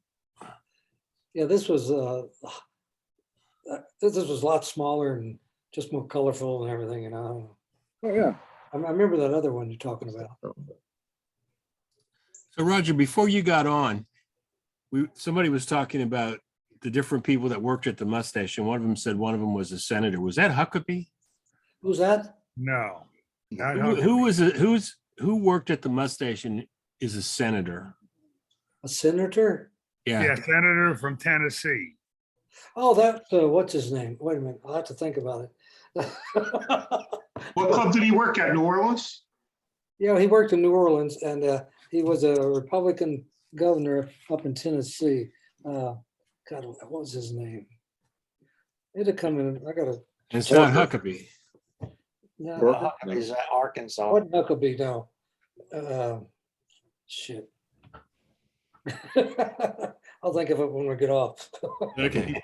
Yeah, this was a lot smaller and just more colorful and everything, you know. Oh yeah. I remember that other one you're talking about. So Roger, before you got on, somebody was talking about the different people that worked at the Mustache, and one of them said one of them was a senator. Was that Huckabee? Who's that? No. Not Who worked at the Mustache and is a senator? A senator? Yeah, senator from Tennessee. Oh, that what's his name? Wait a minute, I'll have to think about it. What club did he work at? New Orleans? Yeah, he worked in New Orleans, and he was a Republican governor up in Tennessee. God, what was his name? It'd come in. I gotta. It's not Huckabee. No, Huckabee's at Arkansas. what Huckabee? No. Shit. I'll think of it when we get off. Okay.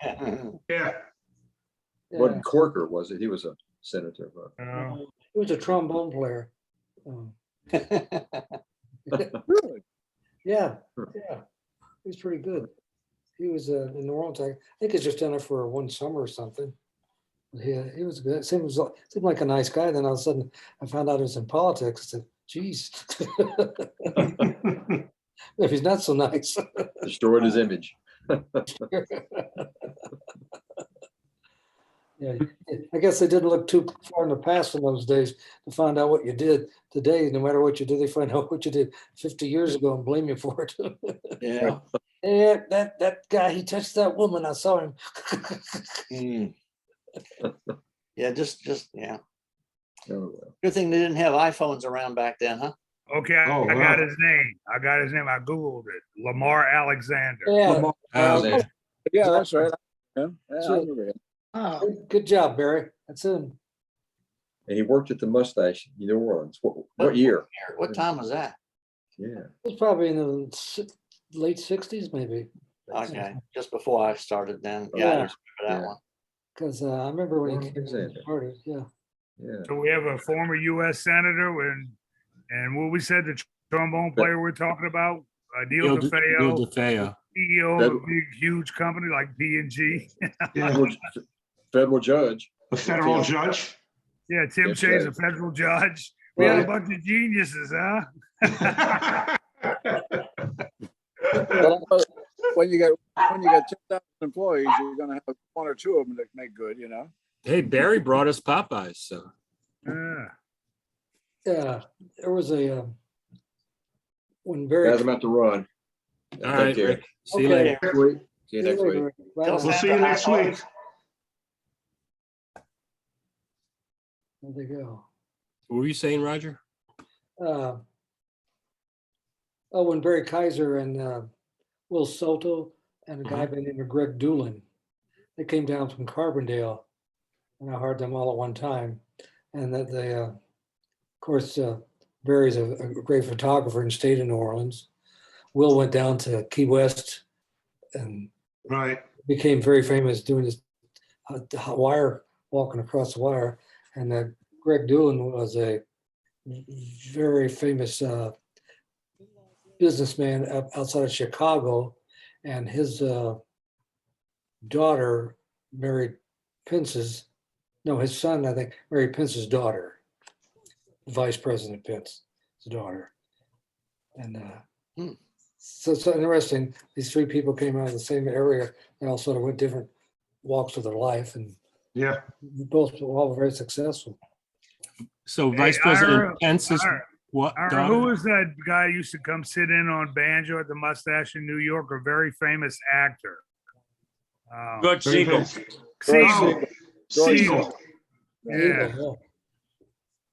Yeah. What Corker was it? He was a senator. But He was a trombone player. Really? Yeah, yeah. He was pretty good. He was in New Orleans. I think he's just done it for 1 summer or something. Yeah, he was good. Seemed like a nice guy. Then all of a sudden, I found out he was in politics. I said, "Geez, if he's not so nice." destroyed his image. Yeah, I guess they didn't look too far in the past in those days to find out what you did. Today, no matter what you do, they find out what you did 50 years ago and blame you for it. Yeah. Yeah, that guy, he touched that woman. I saw him. Mm. Yeah, just yeah. Oh, well. Good thing they didn't have iPhones around back then, huh? Okay, I Oh, got wow. his name. I Googled it. Lamar Alexander. Yeah, Yeah, that's right. Yeah, I So- remember him. Oh, good job, Barry. That's him. And he worked at the Mustache in New Orleans. What year? What time was that? Yeah. It was probably in the late 60s, maybe. Okay, just before I started then. Yeah, I Yeah. remember that Yeah. one. Because I remember when he Warren came Alexander. started. Yeah. Yeah. So we have a former U.S. senator and what we said, the trombone player we're talking about, Neil Neil DeFeo, DeFeo. CEO of a big, huge company like P&G. Yeah. Federal judge. A federal judge. Yeah, Tim Tim Shays, Shays. a federal judge. We had a Right. bunch of geniuses, huh? Well, when you got 10,000 employees, you're going to have 1 or 2 of them that make good, you know. Hey, Barry brought us Popeyes, so. Yeah. Yeah. There was a when Barry. Guys, I'm about to run. All Take right, care. Rick. See you Okay. later. Next week. See you next week. later. Bye Tell now. We'll Santa see you hi, next Mark. week. There they go. What were you saying, Roger? Oh, when Barry Kaiser and Will Soto and a guy by the name of Greg Doolan, they came down from Carbondale, and I heard them all at one time. And that they, of course, Barry's a great photographer and stayed in New Orleans. Will went down to Key West and Right. became very famous doing this wire, walking across the wire. And Greg Doolan was a very famous businessman outside of Chicago, and his daughter married Pence's, no, his son, I think, married Pence's daughter, Vice President Pence's daughter. And so it's interesting, these three people came out of the same area, they all sort of went different walks of their life, and Yeah. both were all very successful. So Hey, Vice President Ira, Pence's what Ira, daughter? who was that guy who used to come sit in on banjo at the Mustache in New York? A very famous actor. George Siegel. Siegel. Siegel. Yeah, Yeah.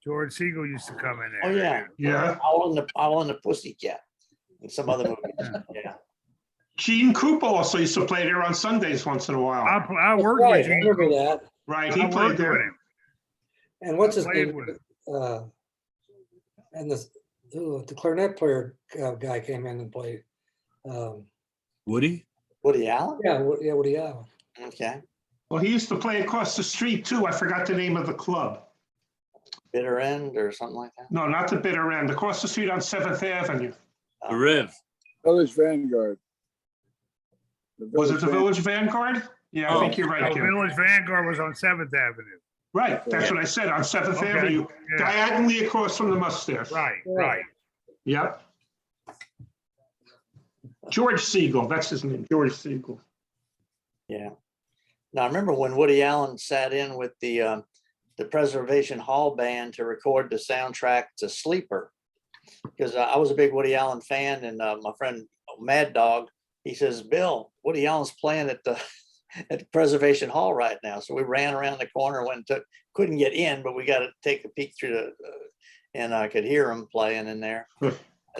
George Siegel used to come in there. Oh, yeah. Yeah. Owl and the Pussycat and some other movies. Yeah. Gene Krupa also used to play there on Sundays once in a while. I That's worked right, with I Gene. remember that. Right, he I played worked with there. him. And what's I his played name? with him. And the clarinet player guy came in and played. Woody? Woody Allen? Yeah, Woody Allen. Okay. Well, he used to play across the street too. I forgot the name of the club. Bitter End or something like that. No, not the Bitter End. Across the street on 7th Avenue. The Riv. Village Vanguard. Was it the Village Vanguard? Yeah, I think you're right, No, Jim. Village Vanguard was on 7th Avenue. Right, that's what I said, on 7th Okay, Avenue, yeah. diagonally across from the Mustache. Right, Yeah. right. Yep. George Siegel, that's his name, George Siegel. Yeah. Now, I remember when Woody Allen sat in with the Preservation Hall band to record the soundtrack to Sleeper. Because I was a big Woody Allen fan, and my friend Mad Dog, he says, Bill, Woody Allen's playing at the Preservation Hall right now. So we ran around the corner, went and couldn't get in, but we got to take a peek through and I could hear him playing in there.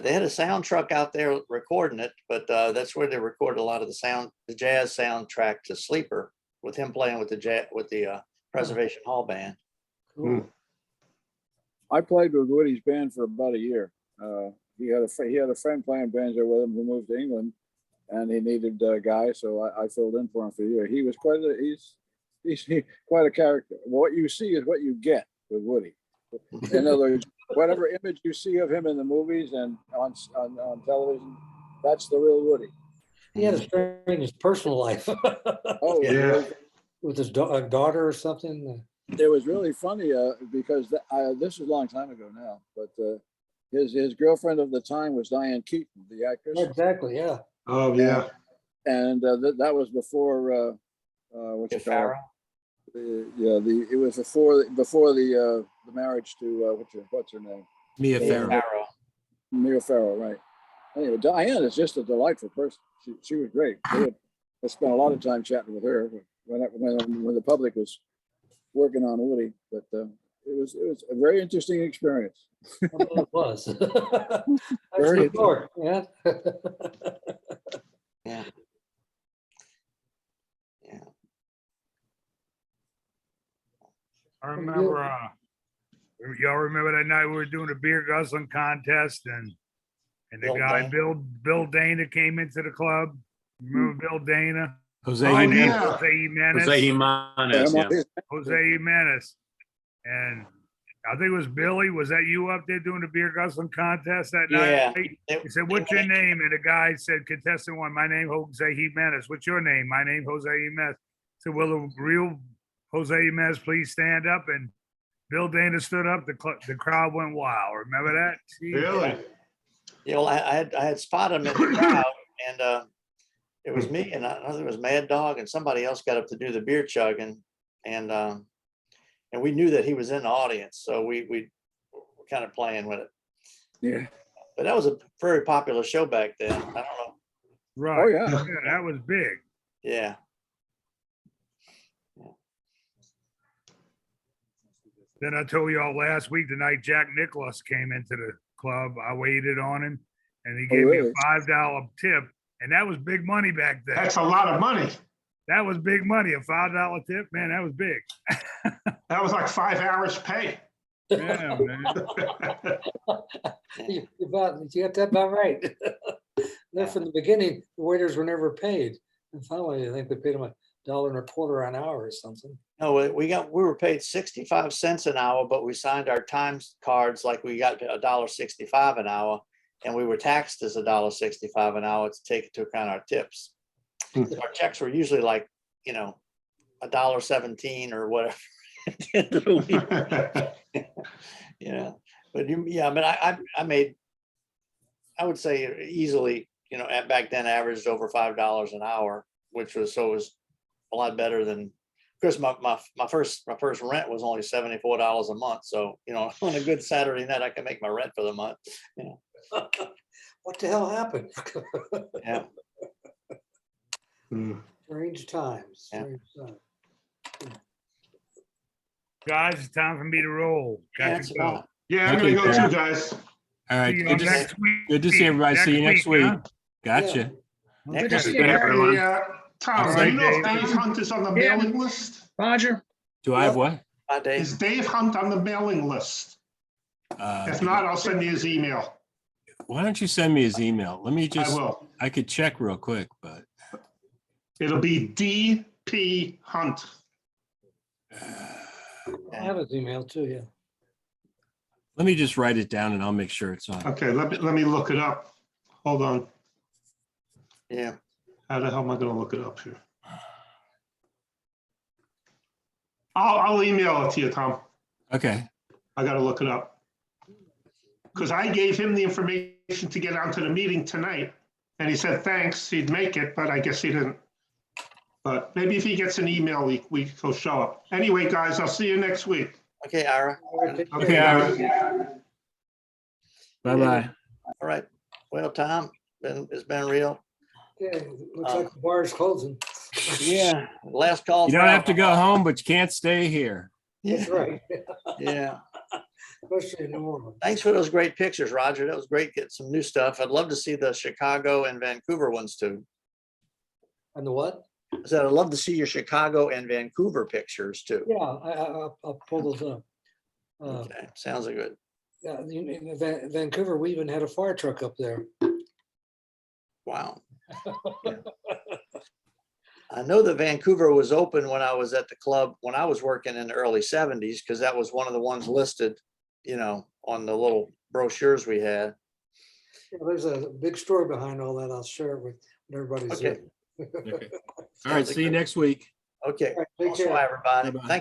They had a sound truck out there recording it, but that's where they recorded a lot of the jazz soundtrack to Sleeper, with him playing with the Preservation Hall band. Cool. I played with Woody's band for about a year. He had a friend playing banjo with him who moved to England, and he needed a guy, so I filled in for him for a year. He was he's quite a character. What you see is what you get with Woody. In other words, whatever image you see of him in the movies and on television, that's the real Woody. He had a strange personal life. Oh Yeah. With his daughter or something. It was really funny because this was a long time ago now, but his girlfriend of the time was Diane Keaton, the actress. Exactly, yeah. Oh, yeah. And that was before what you call it? Farrah? It was before the marriage to what's her name? Mia Farrow. Farrah. Mia Farrow, right? Anyway, Diane is just a delightful person. She was great. I spent a lot of time chatting with her when the public was working on Woody, but it was a very interesting experience. It was. Very New York, yeah. Yeah. Yeah. I remember, y'all remember that night we were doing a beer guzzling contest and the Bill guy, Dana. Bill Dana came into the club. Remember Bill Dana? Jose Oh, Jimenez. yeah. Jose Jimenez. Jose Jimenez, yeah. Jose Jimenez. And I think it was Billy. Was that you up there doing the beer guzzling contest that Yeah. night? He said, what's your name? And the guy said, contestant one, my name, Jose Jimenez. What's your name? My name, Jose Jimenez. I said, will the real Jose Jimenez please stand up? And Bill Dana stood up. The crowd went wild. Remember that? Jeez. Really? You know, I had spotted him in the crowd, and it was me, and I think it was Mad Dog, and somebody else got up to do the beer chugging, and we knew that he was in the audience, so we were kind of playing with it. Yeah. But that was a very popular show back then. I don't know. Right. yeah. That was big. Yeah. Then I told y'all last week, the night Jack Nicholas came into the club, I waited on him and he Oh, gave me really? a $5 tip. And that was big money back then. That's a lot of money. That was big money. A $5 tip, man, that was big. That was like 5 hours pay. Yeah, man. You got that about right. Then from the beginning, the waiters were never paid. And finally, I think they paid them $1.25 an hour or something. No, we were paid 65 cents an hour, but we signed our time cards like we got $1.65 an hour. And we were taxed as $1.65 an hour to take into account our tips. Our checks were usually like, $1.17 or whatever. At the end of the week. Yeah, but I made, I would say easily, back then averaged over $5 an hour, which was a lot better than, of course, my first rent was only $74 a month. So, on a good Saturday night, I can make my rent for the month. What the hell happened? Yeah. Strange times. Yeah. Strange times. Guys, it's time for me to roll. Yeah, Got it's to go. about- Yeah, I'm Okay, gonna go Pat. too, guys. All right, See you good to, next week. good to see everybody. See you next week. huh? Gotcha. Good to Okay. see you, Harry. Hey, Tom, All do you right, know if Dave. Dave Hunt is on the Yeah. mailing list? Roger, Do I have what? Bye, Dave. Is Dave Hunt on the mailing list? If not, I'll send you his email. Why don't you send me his email? Let me I just, will. I could check real quick, but It'll be DP Hunt. I have his email too, yeah. let me just write it down and I'll make sure it's on. Okay, let me look it up. Hold on. Yeah. How the hell am I gonna look it up here? I'll email it to you, Tom. Okay. I gotta look it up. Because I gave him the information to get onto the meeting tonight, and he said, thanks, he'd make it, but I guess he didn't. But maybe if he gets an email, he'll show up. Anyway, guys, I'll see you next week. Okay, Ira. Okay, Ira. Bye-bye. All right. Well, Tom, it's been real. Yeah, looks like the bar's closing. Yeah. Last call. You don't have to go home, but you can't stay here. That's right. Yeah. Especially in New Orleans. Thanks for those great pictures, Roger. That was great. Get some new stuff. I'd love to see the Chicago and Vancouver ones too. And the what? I said, I'd love to see your Chicago and Vancouver pictures too. Yeah, I'll pull those up. Okay, sounds good. Yeah, in Vancouver, we even had a fire truck up there. Wow. Yeah. I know that Vancouver was open when I was at the club, when I was working in the early 70s, because that was one of the ones listed, on the little brochures we had. Yeah, there's a big story behind all that. I'll share it with everybody's Okay. here. All right, see you next week. Okay. All right, take Also, care. everybody. Bye-bye. Thank